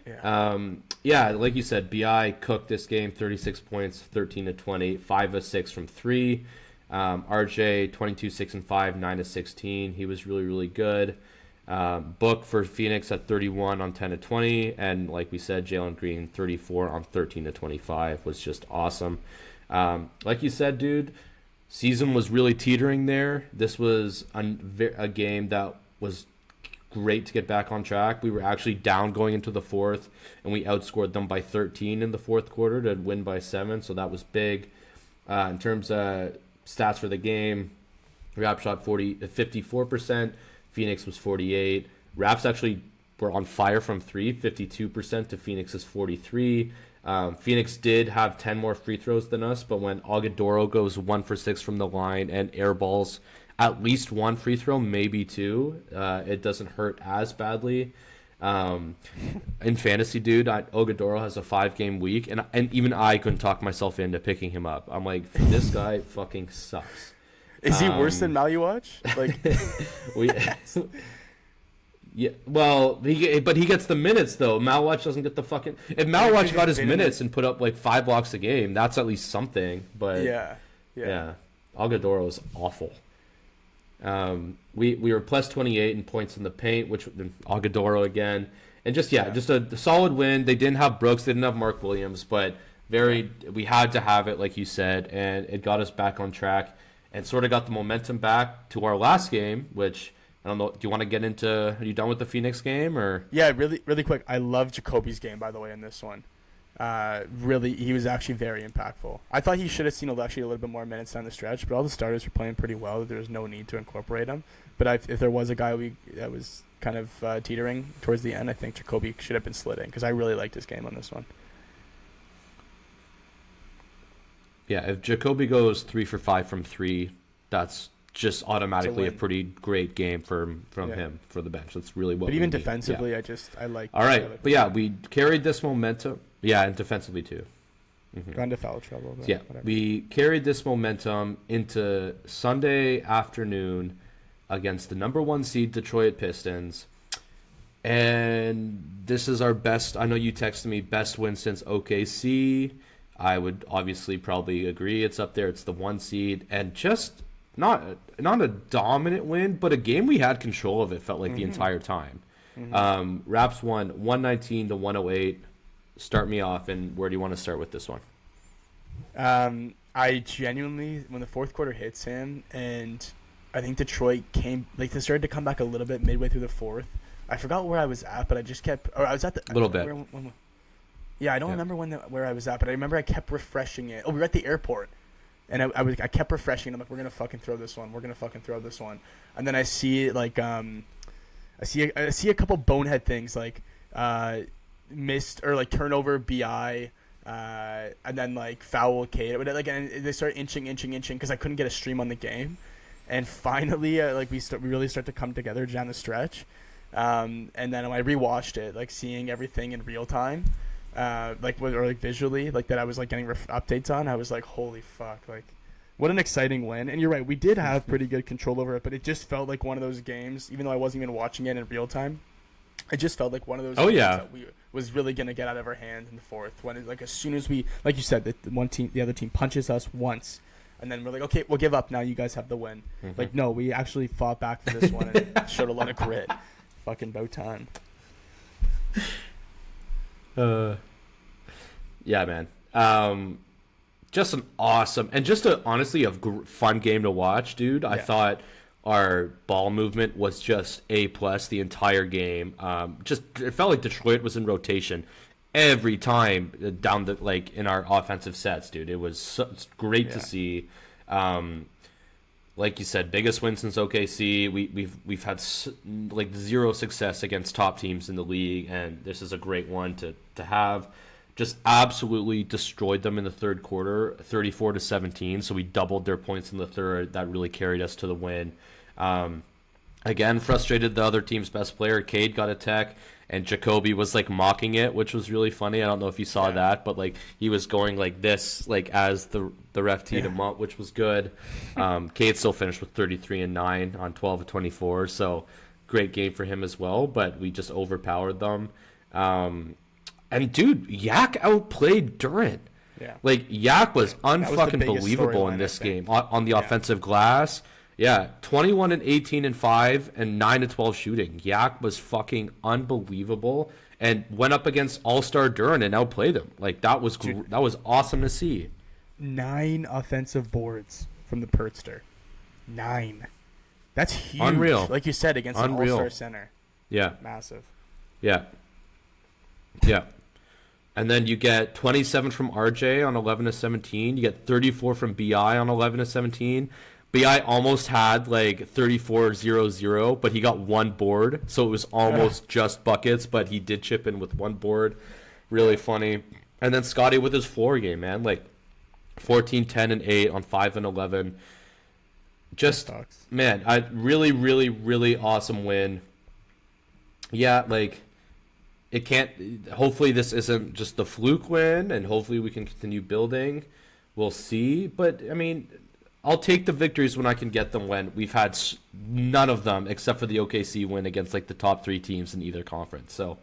Yeah. Like you said, Bi cooked this game. 36 points, 13 to 20, 5 of 6 from 3. RJ 22, 6 and 5, 9 to 16. He was really, really good. Book for Phoenix at 31 on 10 to 20, and like we said, Jalen Green 34 on 13 to 25 was just awesome. Like you said, dude, season was really teetering there. This was a game that was great to get back on track. We were actually down going into the fourth, and we outscored them by 13 in the fourth quarter to win by 7, so that was big. In terms of stats for the game, Rap shot 54%. Phoenix was 48. Raps actually were on fire from 3, 52% to Phoenix's 43. Phoenix did have 10 more free throws than us, but when Agudoro goes 1 for 6 from the line and airballs at least 1 free throw, maybe 2, it doesn't hurt as badly. In fantasy, dude, Agudoro has a 5-game week, and even I couldn't talk myself into picking him up. I'm like, this guy fucking sucks. Is he worse than Maluach? Like, yeah. Well, but he gets the minutes though. Maluach doesn't get the fucking. If Maluach got his minutes and put up like 5 blocks a game, that's at least something. But yeah. Agudoro is awful. We were plus 28 in points in the paint, which Agudoro again, and just a solid win. They didn't have Brooks, they didn't have Mark Williams, but we had to have it, like you said, and it got us back on track and sort of got the momentum back to our last game, which I don't know. Do you want to get into? Are you done with the Phoenix game or? Yeah, really quick. I love Jacoby's game, by the way, in this one. Really, he was actually very impactful. I thought he should have seen actually a little bit more minutes down the stretch, but all the starters were playing pretty well. There was no need to incorporate him. But if there was a guy that was kind of teetering towards the end, I think Jacoby should have been slid in because I really liked his game on this one. Yeah, if Jacoby goes 3 for 5 from 3, that's just automatically a pretty great game from him for the bench. That's really what. But we even need. defensively, I like. All right, but yeah, we carried this momentum. Yeah, and defensively too. Got into foul trouble. Yeah, whatever. We carried this momentum into Sunday afternoon against the number 1 seed Detroit Pistons. And this is our best, I know you texted me, best win since OKC. I would obviously probably agree. It's up there. It's the 1 seed. And just not a dominant win, but a game we had control of, it felt like the entire time. Raps won 119-108. Start me off, and where do you want to start with this one? I genuinely, when the fourth quarter hits him, and I think Detroit they started to come back a little bit midway through the fourth. I forgot where I was at, but I just kept, or I was at the little bit. Yeah, I don't remember where I was at, but I remember I kept refreshing it. Oh, we were at the airport, and I kept refreshing it. I'm like, we're gonna fucking throw this one. We're gonna fucking throw this one. And then I see I see a couple bonehead things like missed or like turnover BI, and then like foul Kate. And they start inching because I couldn't get a stream on the game, and finally we really start to come together down the stretch, and then I rewatched it, like seeing everything in real time, visually, like that I was like getting updates on. I was like, holy fuck, like what an exciting win. And you're right, we did have pretty good control over it, but it just felt like one of those games, even though I wasn't even watching it in real time. It just felt like one of those games that we was really going to get out of our hands in the fourth. When as soon as we, like you said, the other team punches us once, and then we're like, okay, we'll give up now. You guys have the win. Like, no, we actually fought back for this one and showed a lot of grit. Fucking about time. Yeah, man. Just an awesome and just honestly a fun game to watch, dude. Yeah. I thought our ball movement was just A+ the entire game. It felt like Detroit was in rotation every time down in our offensive sets, dude. It was great to see. Like you said, biggest win since OKC. We've had zero success against top teams in the league, and this is a great one to have. Just absolutely destroyed them in the third quarter, 34-17. So we doubled their points in the third. That really carried us to the win. Again, frustrated the other team's best player. Cade got a tech, and Jacoby was mocking it, which was really funny. I don't know if you saw that, but he was going like this, as the ref teed him up, which was good. Cade still finished with 33 and 9 on 12 of 24, so great game for him as well. But we just overpowered them. And dude, Yak outplayed Durant. Yeah, Yak was unfucking believable in this game on the offensive glass. Yeah, 21 and 18 and 5 and 9 to 12 shooting. Yak was fucking unbelievable and went up against All-Star Durant and outplayed him. That was awesome to see. 9 offensive boards from the Pertster. 9. That's huge. Unreal. Like you said, against an All-Star center. Yeah. Massive. Yeah. Yeah. And then you get 27 from RJ on 11 to 17. You get 34 from BI on 11 to 17. BI almost had 34-0-0, but he got 1 board, so it was almost just buckets, but he did chip in with 1 board. Really funny. And then Scotty with his floor game, man, 14, 10, and 8 on 5 and 11. Just, man, I really, really, really awesome win. Yeah, it can't, hopefully this isn't just the fluke win, and hopefully we can continue building. We'll see, but, I mean, I'll take the victories when I can get them. When we've had none of them except for the OKC win against the top 3 teams in either conference. So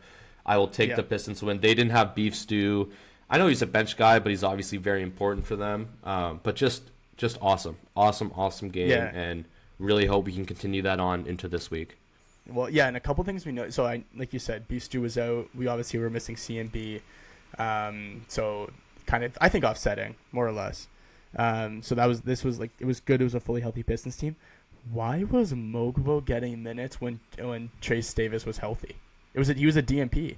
I will take the Pistons win. They didn't have Beef Stew. I know he's a bench guy, but he's obviously very important for them. But just just awesome game, Yeah. and really hope we can continue that on into this week. Well, yeah, and a couple things we know. So like you said, Beast was out. We obviously were missing CMB. So kind of, I think, offsetting more or less. So this was like, it was good. It was a fully healthy Pistons team. Why was Mogbo getting minutes when Trace Davis was healthy? He was a DMP.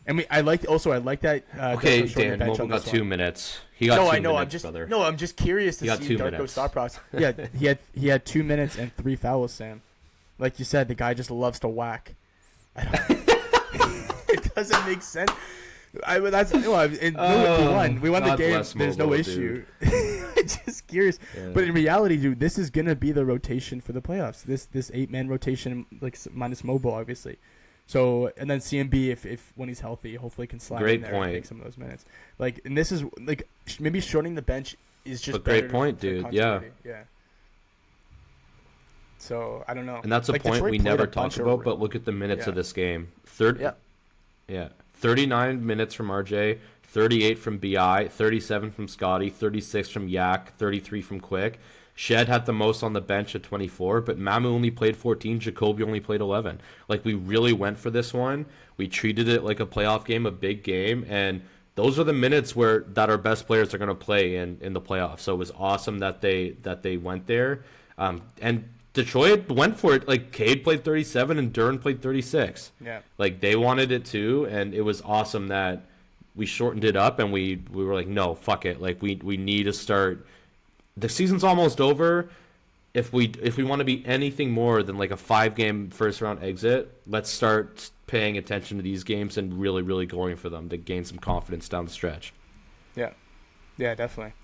And I like that. Okay, Dan, Mogul got 2 minutes. He got 2 minutes, brother. I'm just curious to see Darko's thought process. Yeah, he had 2 minutes and 3 fouls, Sam. Like you said, the guy just loves to whack. It doesn't make sense. We won the game. There's no issue. Just curious, but in reality, dude, this is gonna be the rotation for the playoffs. This 8-man rotation, like minus Mobile, obviously. So, and then CMB, if when he's healthy, hopefully can slide in there and take some of those minutes. Like, and this is like maybe shortening the bench is just a great point, dude. Yeah. So I don't know. And that's a point we never talked about. But look at the minutes of this game. 39 minutes from RJ, 38 from BI, 37 from Scotty, 36 from Yak, 33 from Quick. Shed had the most on the bench at 24, but Mamu only played 14. Jacoby only played 11. Like, we really went for this one. We treated it like a playoff game, a big game, and those are the minutes that our best players are going to play in the playoffs. So it was awesome that they went there. And Detroit went for it. Like, Cade played 37 and Duren played 36. Yeah. Like, they wanted it too, and it was awesome that we shortened it up, and we were like, no, fuck it. Like, we need to start. The season's almost over. If we want to be anything more than like a 5-game first-round exit, let's start paying attention to these games and really, really going for them to gain some confidence down the stretch. Yeah, definitely.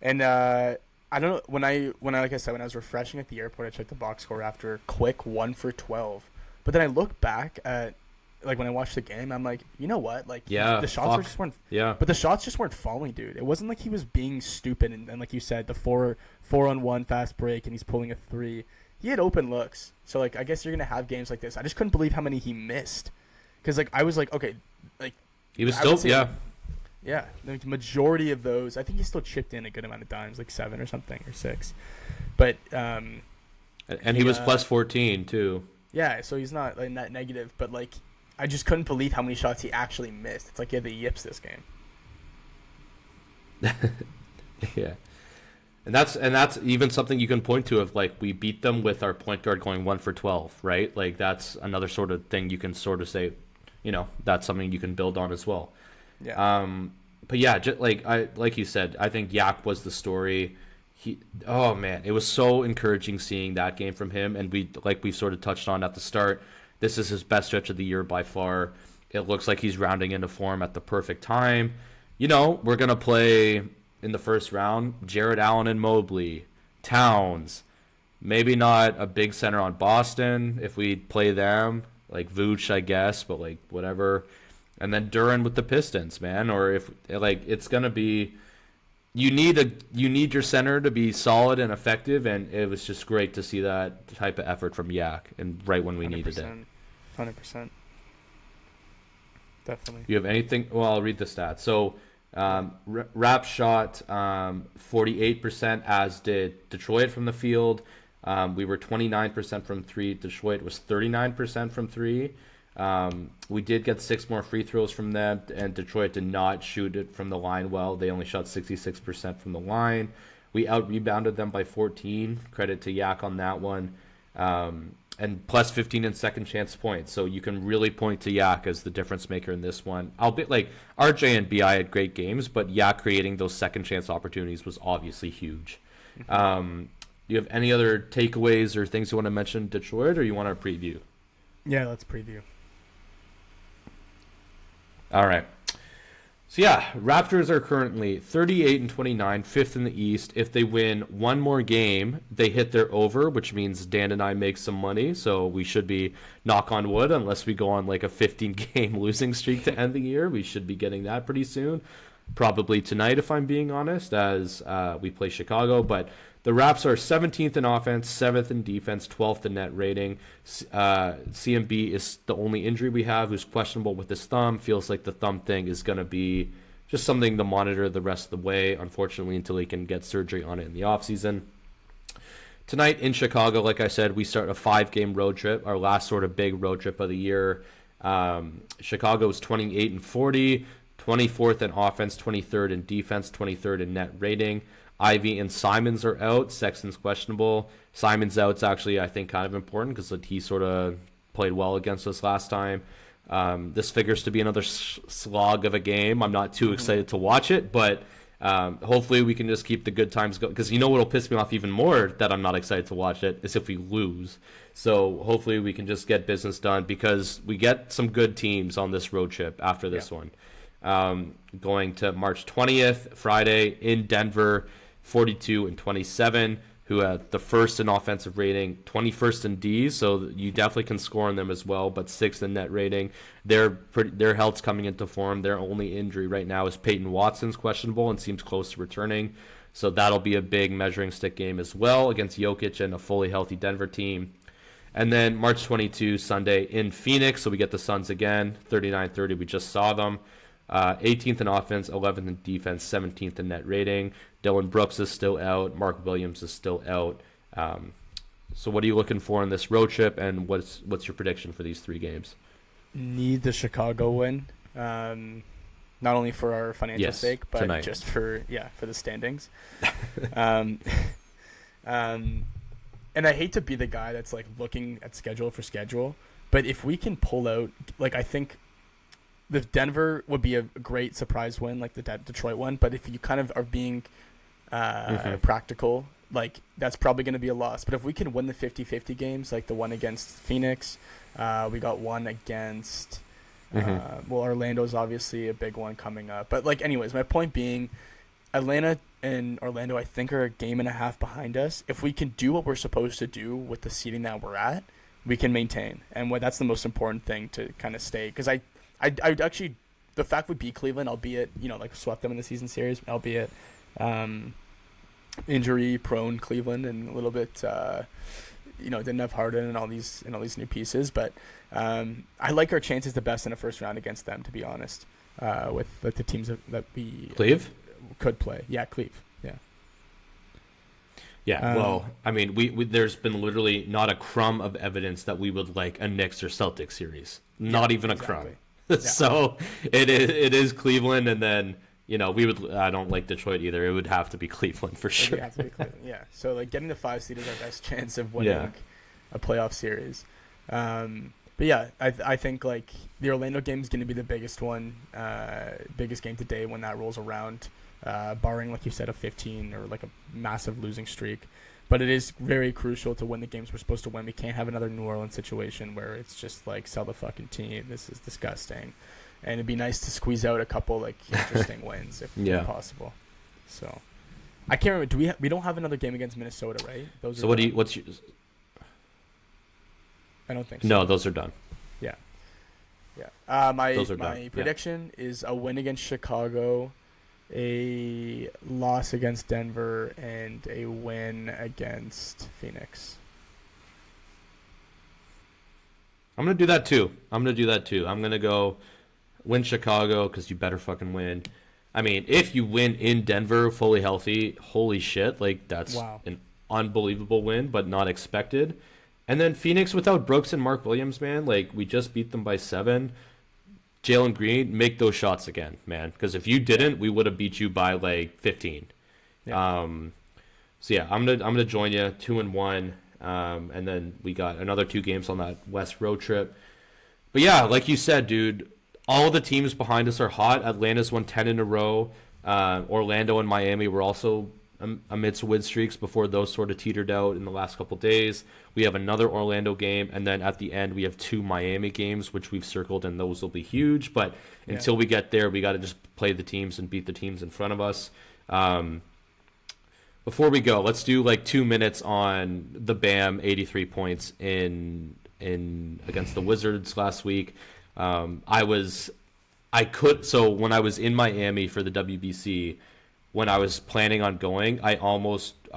And I don't know, when I like I said, when I was refreshing at the airport, I checked the box score after Quick 1 for 12. But then I look back at, like, when I watched the game, I'm like, you know what? Like, the shots just weren't. Yeah. But the shots just weren't falling, dude. It wasn't like he was being stupid and like you said, the 4-on-1 fast break and he's pulling a 3. He had open looks. So, like, I guess you're gonna have games like this. I just couldn't believe how many he missed, because like I was like, okay, like he was still yeah. The majority of those, I think he still chipped in a good amount of times, like 7 or something or 6. But and he was plus 14 too. Yeah, so he's not like that negative, but like, I just couldn't believe how many shots he actually missed. It's like he had the yips this game. Yeah. And that's even something you can point to of, like, we beat them with our point guard going 1 for 12, right? Like, that's another sort of thing you can sort of say, that's something you can build on as well. Yeah. But yeah, just like you said, I think Yak was the story. Oh man, it was so encouraging seeing that game from him, and we sort of touched on at the start. This is his best stretch of the year by far. It looks like he's rounding into form at the perfect time. We're going to play in the first round Jared Allen and Mobley, Towns. Maybe not a big center on Boston if we play them, like Vooch, I guess, but like whatever. And then Duren with the Pistons, man. Or if like it's going to be, you need your center to be solid and effective, and it was just great to see that type of effort from Yak, and right when we needed it. 100%. Definitely. You have anything? Well, I'll read the stats. So, Rap shot 48%, as did Detroit from the field. We were 29% from 3. Detroit was 39% from 3. We did get 6 more free throws from them, and Detroit did not shoot it from the line well. They only shot 66% from the line. We out-rebounded them by 14. Credit to Yak on that one. And plus 15 in second chance points. So you can really point to Yak as the difference maker in this one. Albeit, like, RJ and BI had great games, but Yak creating those second chance opportunities was obviously huge. Do you have any other takeaways or things you want to mention Detroit, or you want to preview? Yeah, let's preview. All right. So yeah, Raptors are currently 38-29, 5th in the East. If they win one more game, they hit their over, which means Dan and I make some money. So we should be, knock on wood, unless we go on like a 15-game losing streak to end the year. We should be getting that pretty soon. Probably tonight, if I'm being honest, as we play Chicago. But the Raps are 17th in offense, 7th in defense, 12th in net rating. CMB is the only injury we have, who's questionable with his thumb. Feels like the thumb thing is going to be just something to monitor the rest of the way, unfortunately, until he can get surgery on it in the offseason. Tonight in Chicago, like I said, we start a 5-game road trip, our last sort of big road trip of the year. Chicago is 28-40, 24th in offense, 23rd in defense, 23rd in net rating. Ivy and Simons are out. Sexton's questionable. Simons out's actually, I think, kind of important because he sort of played well against us last time. This figures to be another slog of a game. I'm not too excited to watch it, but hopefully we can just keep the good times going. Because you know what'll piss me off even more that I'm not excited to watch it is if we lose. So hopefully we can just get business done because we get some good teams on this road trip after this one. Going to March 20th, Friday in Denver, 42-27, who had the first in offensive rating, 21st in D, so you definitely can score on them as well, but 6th in net rating. Their health's coming into form. Their only injury right now is Peyton Watson's questionable and seems close to returning, so that'll be a big measuring stick game as well against Jokic and a fully healthy Denver team. And then March 22, Sunday in Phoenix, so we get the Suns again, 39-30, we just saw them. 18th in offense, 11th in defense, 17th in net rating. Dylan Brooks is still out. Mark Williams is still out. So what are you looking for in this road trip, and what's your prediction for these 3 games? Need the Chicago win, not only for our financial sake, but tonight. Just for the standings. And I hate to be the guy that's like looking at schedule for schedule, but if we can pull out, like I think the Denver would be a great surprise win, like the Detroit one. But if you kind of are being practical, like that's probably going to be a loss. But if we can win the 50-50 games, like the one against Phoenix, we got one against, Orlando's obviously a big one coming up. But like, anyways, my point being, Atlanta and Orlando, I think, are a game and a half behind us. If we can do what we're supposed to do with the seeding that we're at, we can maintain. And that's the most important thing to kind of stay. Because I actually, the fact we beat Cleveland, albeit, like swept them in the season series, albeit injury-prone Cleveland and a little bit, didn't have Harden and all these new pieces. But I like our chances the best in the first round against them, to be honest, with like the teams that we could play. Yeah, Cleve. Yeah. Yeah, well, I mean, we there's been literally not a crumb of evidence that we would like a Knicks or Celtics series. Not even a crumb. So it is Cleveland, and then we would. I don't like Detroit either. It would have to be Cleveland for sure. It would have to be Cleveland. Yeah. So like getting the 5 seed is our best chance of winning a playoff series. But yeah, I think like the Orlando game is going to be the biggest one, biggest game today when that rolls around, barring like you said a 15 or like a massive losing streak. But it is very crucial to win the games we're supposed to win. We can't have another New Orleans situation where it's just like sell the fucking team. This is disgusting. And it'd be nice to squeeze out a couple like interesting wins if possible. So I can't remember. We don't have another game against Minnesota, right? Those. So what's your? I don't think so. No, those are done. Yeah. Yeah. My prediction is a win against Chicago, a loss against Denver, and a win against Phoenix. I'm going to do that too. I'm going to go win Chicago because you better fucking win. I mean, if you win in Denver fully healthy, holy shit, like that's an unbelievable win, but not expected. And then Phoenix without Brooks and Mark Williams, man, like we just beat them by 7. Jalen Green, make those shots again, man. Because if you didn't, we would have beat you by like 15. Yeah. So yeah, I'm gonna join you 2-1, and then we got another 2 games on that West road trip. But yeah, like you said, dude, all the teams behind us are hot. Atlanta's won 10 in a row. Orlando and Miami were also amidst win streaks before those sort of teetered out in the last couple days. We have another Orlando game, and then at the end we have 2 Miami games, which we've circled, and those will be huge. But until we get there, we got to just play the teams and beat the teams in front of us. Before we go, let's do like 2 minutes on the Bam 83 points in against the Wizards last week. So when I was in Miami for the WBC, when I was planning on going, I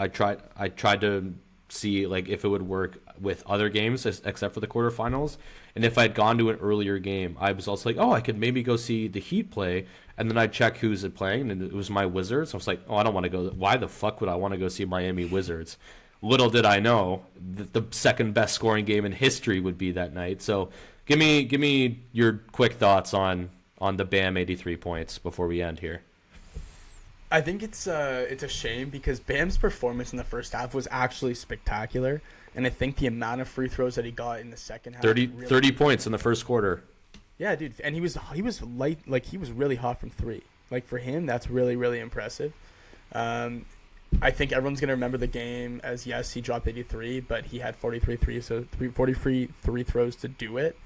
tried to see like if it would work with other games except for the quarterfinals, And if I'd gone to an earlier game, I was also like, oh, I could maybe go see the Heat play. And then I'd check who's it playing, and it was my Wizards. I was like, oh, I don't want to go. Why the fuck would I want to go see Miami Wizards? Little did I know that the second best scoring game in history would be that night. So give me your quick thoughts on the Bam 83 points before we end here. I think it's a shame because Bam's performance in the first half was actually spectacular, and I think the amount of free throws that he got in the second half 30 points in the first quarter. Yeah, dude, and he was light, like he was really hot from three. Like for him, that's really, really impressive. I think everyone's gonna remember the game as, yes, he dropped 83, but he had 43 three throws to do it.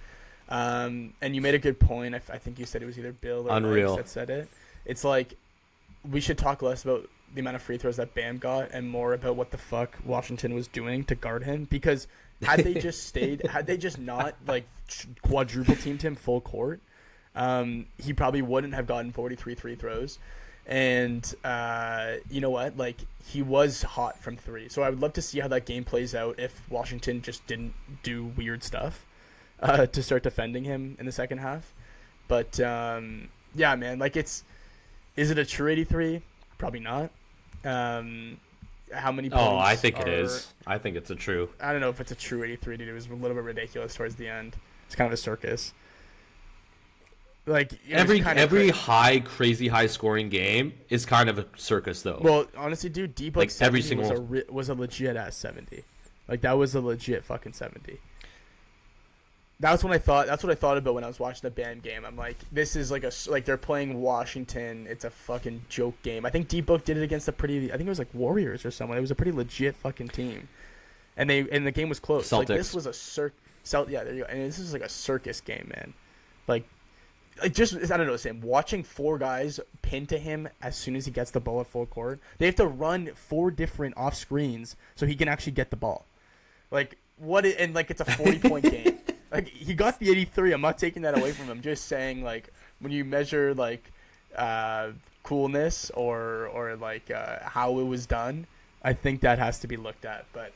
And you made a good point. I think you said it was either Bill or Mike that said it. It's like we should talk less about the amount of free throws that Bam got and more about what the fuck Washington was doing to guard him. Because had they just not like quadruple teamed him full court, he probably wouldn't have gotten 43 free throws. And you know what? Like, he was hot from three. So I would love to see how that game plays out if Washington just didn't do weird stuff to start defending him in the second half. But yeah, man, like is it a true 83? Probably not. How many points? Oh, I think it is. I think it's a true. I don't know if it's a true 83, dude. It was a little bit ridiculous towards the end. It's kind of a circus. Like every crazy high scoring game is kind of a circus, though. Well, honestly, dude, deep like every single was a legit ass 70. Like that was a legit fucking 70. That's what I thought about when I was watching the Bam game. I'm like, this is like they're playing Washington. It's a fucking joke game. I think D-Book did it against I think it was like Warriors or someone. It was a pretty legit fucking team, and the game was close. Celtics. Like this was a yeah, there you go. And this is like a circus game, man. Like just, I don't know, Sam, watching four guys pin to him as soon as he gets the ball at full court. They have to run 4 different off screens so he can actually get the ball. Like and like it's a 40-point game. Like he got the 83. I'm not taking that away from him. Just saying, like, when you measure like coolness or like how it was done, I think that has to be looked at. But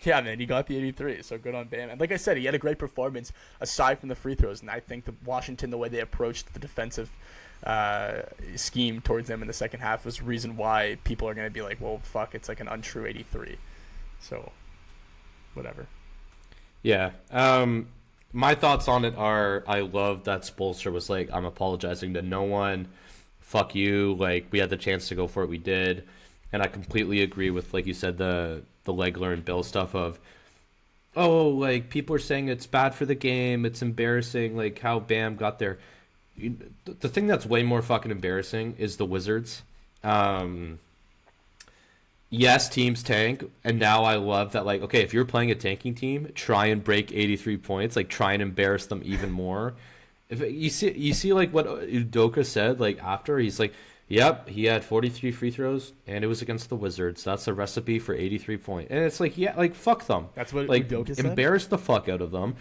yeah, man, he got the 83, so good on Bam. And like I said, he had a great performance aside from the free throws. And I think Washington, the way they approached the defensive scheme towards them in the second half was the reason why people are going to be like, well, fuck, it's like an untrue 83. So, whatever. Yeah. My thoughts on it are, I love that Spoelstra was like, I'm apologizing to no one. Fuck you. Like, we had the chance to go for it. We did. And I completely agree with, like you said, the Legler and Bill stuff of, oh, like, people are saying it's bad for the game. It's embarrassing, like, how Bam got there. The thing that's way more fucking embarrassing is the Wizards. Yes, teams tank, and now I love that, like, okay, if you're playing a tanking team, try and break 83 points, like, try and embarrass them even more. If you see like what Udoka said, like, after, he's like, yep, he had 43 free throws, and it was against the Wizards. That's a recipe for 83 points. And it's like, yeah, like, fuck them. That's what like, Udoka said? Embarrass the fuck out of them.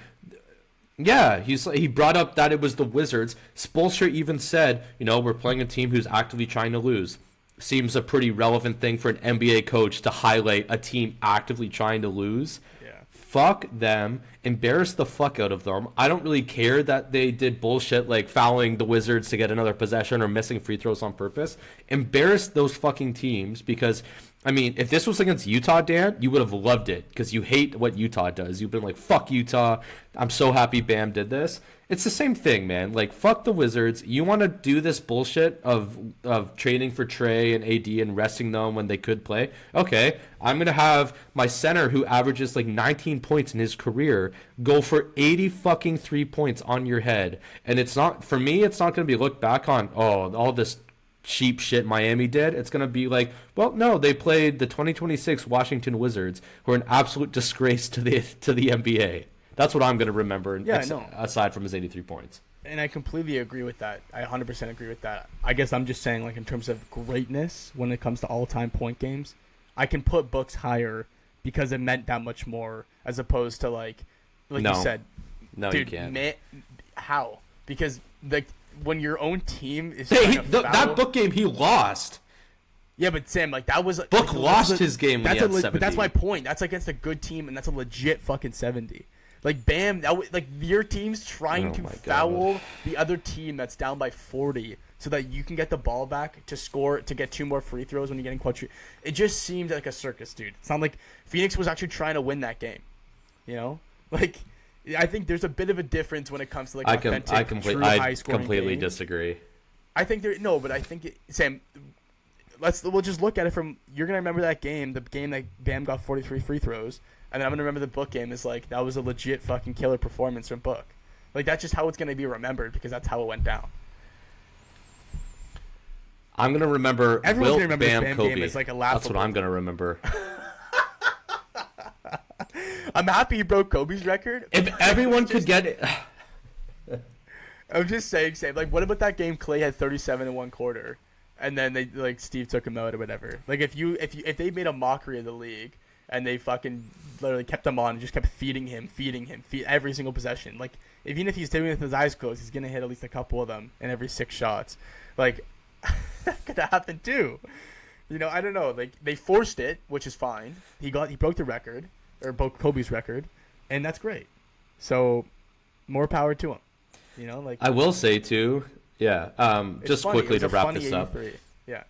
Yeah, he brought up that it was the Wizards. Spoelstra even said, you know, we're playing a team who's actively trying to lose. Seems a pretty relevant thing for an NBA coach to highlight a team actively trying to lose. Yeah. Fuck them. Embarrass the fuck out of them. I don't really care that they did bullshit like fouling the Wizards to get another possession or missing free throws on purpose. Embarrass those fucking teams because, I mean, if this was against Utah, Dan, you would have loved it because you hate what Utah does. You've been like, fuck Utah. I'm so happy Bam did this. It's the same thing, man. Like, fuck the Wizards. You want to do this bullshit of trading for Trey and AD and resting them when they could play? Okay, I'm going to have my center who averages like 19 points in his career go for 80 fucking 3 points on your head. And it's not, for me, it's not going to be looked back on, oh, all this cheap shit Miami did. It's going to be like, well, no, they played the 2026 Washington Wizards, who are an absolute disgrace to the NBA. That's what I'm going to remember, aside from his 83 points. And I completely agree with that. I 100% agree with that. I guess I'm just saying, like, in terms of greatness, when it comes to all-time point games, I can put Books higher because it meant that much more, as opposed to, like you said. No, dude, you can't. How? Because, like, when your own team is that Book game, he lost. Yeah, but Sam, like, that was... Book lost his game when he had 70. But that's my point. That's against a good team, and that's a legit fucking 70. Like Bam, like your team's trying to my foul God. the other team that's down by 40 so that you can get the ball back to score to get 2 more free throws when you're getting clutch. It just seemed like a circus, dude. It's not like Phoenix was actually trying to win that game. You know, like I think there's a bit of a difference when it comes to like authentic, true high-scoring completely games. disagree. I think but I think Sam. We'll just look at it from. You're gonna remember that game, the game that Bam got 43 free throws, and then I'm gonna remember the Book game is like that was a legit fucking killer performance from Book. Like that's just how it's gonna be remembered because that's how it went down. I'm gonna remember. Everyone's gonna remember Bam this Bam Kobe. game as like a laughable. That's what I'm gonna remember. I'm happy he broke Kobe's record. If everyone could get it. I'm just saying, Sam. Like, what about that game? Clay had 37 in one quarter, and then they like Steve took him out or whatever. Like, if they made a mockery of the league and they fucking literally kept him on and just kept feeding him every single possession. Like, even if he's doing it with his eyes closed, he's gonna hit at least a couple of them in every 6 shots. Like, that could happen too. You know, I don't know. Like, they forced it, which is fine. He broke the record, or broke Kobe's record, and that's great. So, more power to him. You know, like I will say too, yeah. Just funny. quickly to wrap this up. Yeah.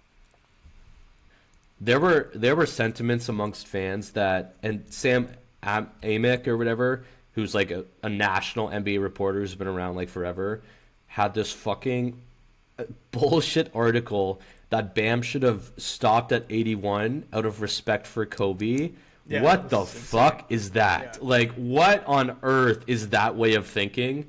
There were sentiments amongst fans that, and Sam Amick or whatever, who's like a national NBA reporter who's been around like forever, had this fucking bullshit article that Bam should have stopped at 81 out of respect for Kobe. Yeah, what the fuck is that? Yeah. Like, what on earth is that way of thinking?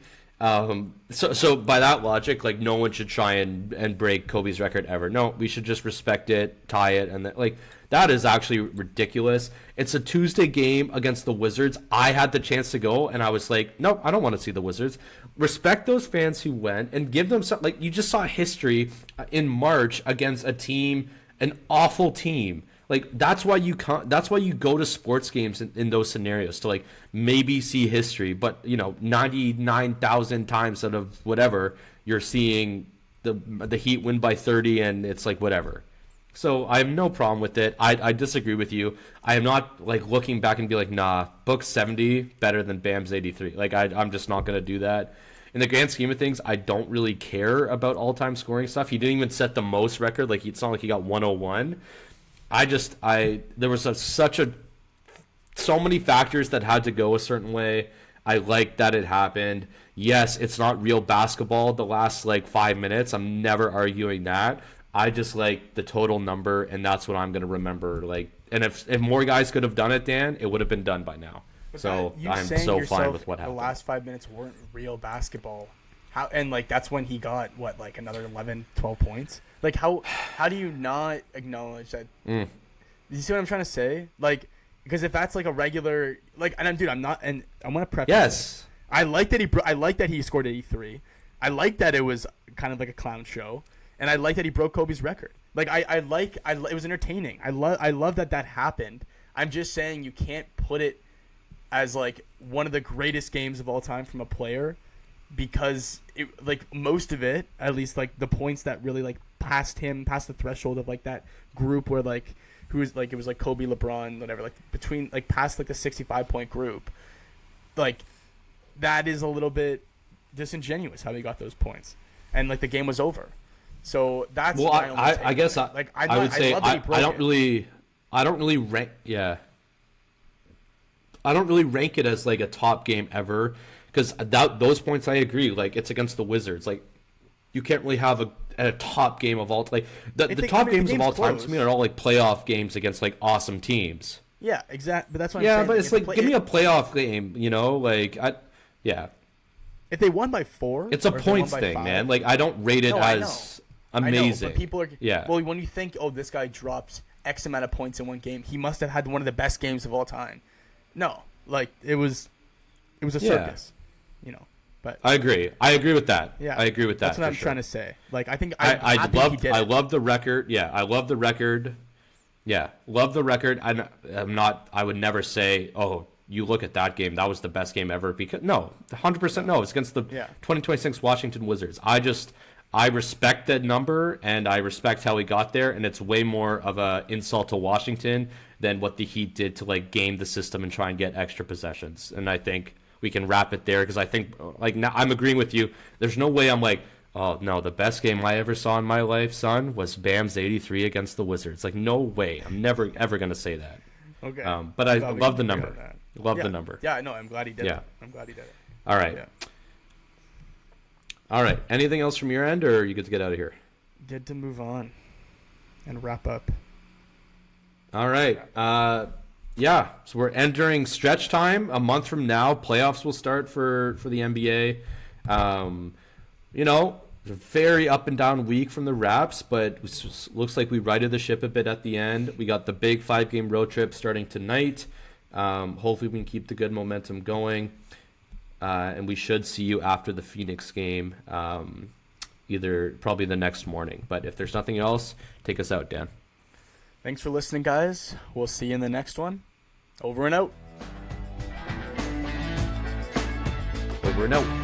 So by that logic, like no one should try and break Kobe's record ever. No, we should just respect it, tie it, and like that is actually ridiculous. It's a Tuesday game against the Wizards. I had the chance to go, and I was like, no, I don't want to see the Wizards. Respect those fans who went and give them some. Like you just saw history in March against a team, an awful team. Like that's why you go to sports games in those scenarios to like maybe see history, but you know 99,000 times out of whatever you're seeing the Heat win by 30 and it's like whatever. So I have no problem with it. I disagree with you. I am not like looking back and be like nah, Book's 70 better than Bam's 83. Like I'm just not gonna do that. In the grand scheme of things, I don't really care about all-time scoring stuff. He didn't even set the most record. Like it's not like he got 101. There was so many factors that had to go a certain way. I like that it happened. Yes, it's not real basketball the last like 5 minutes. I'm never arguing that. I just like the total number, and that's what I'm going to remember. Like, and if more guys could have done it, Dan, it would have been done by now. But so I'm so fine with what happened. The last 5 minutes weren't real basketball. How and like that's when he got what like another 11, 12 points. Like how do you not acknowledge that? You see what I'm trying to say? Like because if that's like a regular like and I'm not and I'm gonna preface. Yes, I like that he scored 83. I like that it was kind of like a clown show, and I like that he broke Kobe's record. Like it was entertaining. I love that happened. I'm just saying you can't put it as like one of the greatest games of all time from a player. Because it, like most of it, at least like the points that really like past the threshold of like that group where like who was like it was like Kobe, LeBron, whatever, like between like past like the 65-point group, like that is a little bit disingenuous how he got those points, and like the game was over. So that's well, I guess I would say I don't really rank I don't really rank it as like a top game ever. Because those points, I agree. Like it's against the Wizards. Like you can't really have a top game of all. Like the top games of all time to me are all like playoff games against like awesome teams. Yeah, exactly. But that's what I'm saying. Yeah, but it's like give me a playoff game. You know, like If they won by 4, it's a points thing, 5, man. Like I don't rate it as amazing. I know, but people are well when you think this guy dropped X amount of points in one game, he must have had one of the best games of all time. No, like it was a circus. You know, but I agree with that. Yeah, I agree with that. That's what I'm trying to say. Like, I think I love the record. Yeah, I love the record. Yeah, love the record. I would never say, oh, you look at that game, that was the best game ever. Because no, 100% no. It's against the 2026 Washington Wizards. I respect that number, and I respect how he got there, and it's way more of a insult to Washington than what the Heat did to like game the system and try and get extra possessions. And I think we can wrap it there, because I think, like, now I'm agreeing with you. There's no way I'm like, oh no, the best game I ever saw in my life, son, was Bam's 83 against the Wizards. Like, no way. I'm never ever gonna say that. Okay. But I love the number. Love the number. Yeah, no, I'm glad he did it. I'm glad he did it. All right. Yeah. All right. Anything else from your end, or are you good to get out of here? Good to move on and wrap up. All right. Yeah. So we're entering stretch time. A month from now, playoffs will start for the NBA. You know, it's a very up and down week from the Raps, but it looks like we righted the ship a bit at the end. We got the big 5-game road trip starting tonight. Hopefully we can keep the good momentum going. And we should see you after the Phoenix game, either probably the next morning. But if there's nothing else, take us out, Dan. Thanks for listening, guys. We'll see you in the next one. Over and out. Over and out.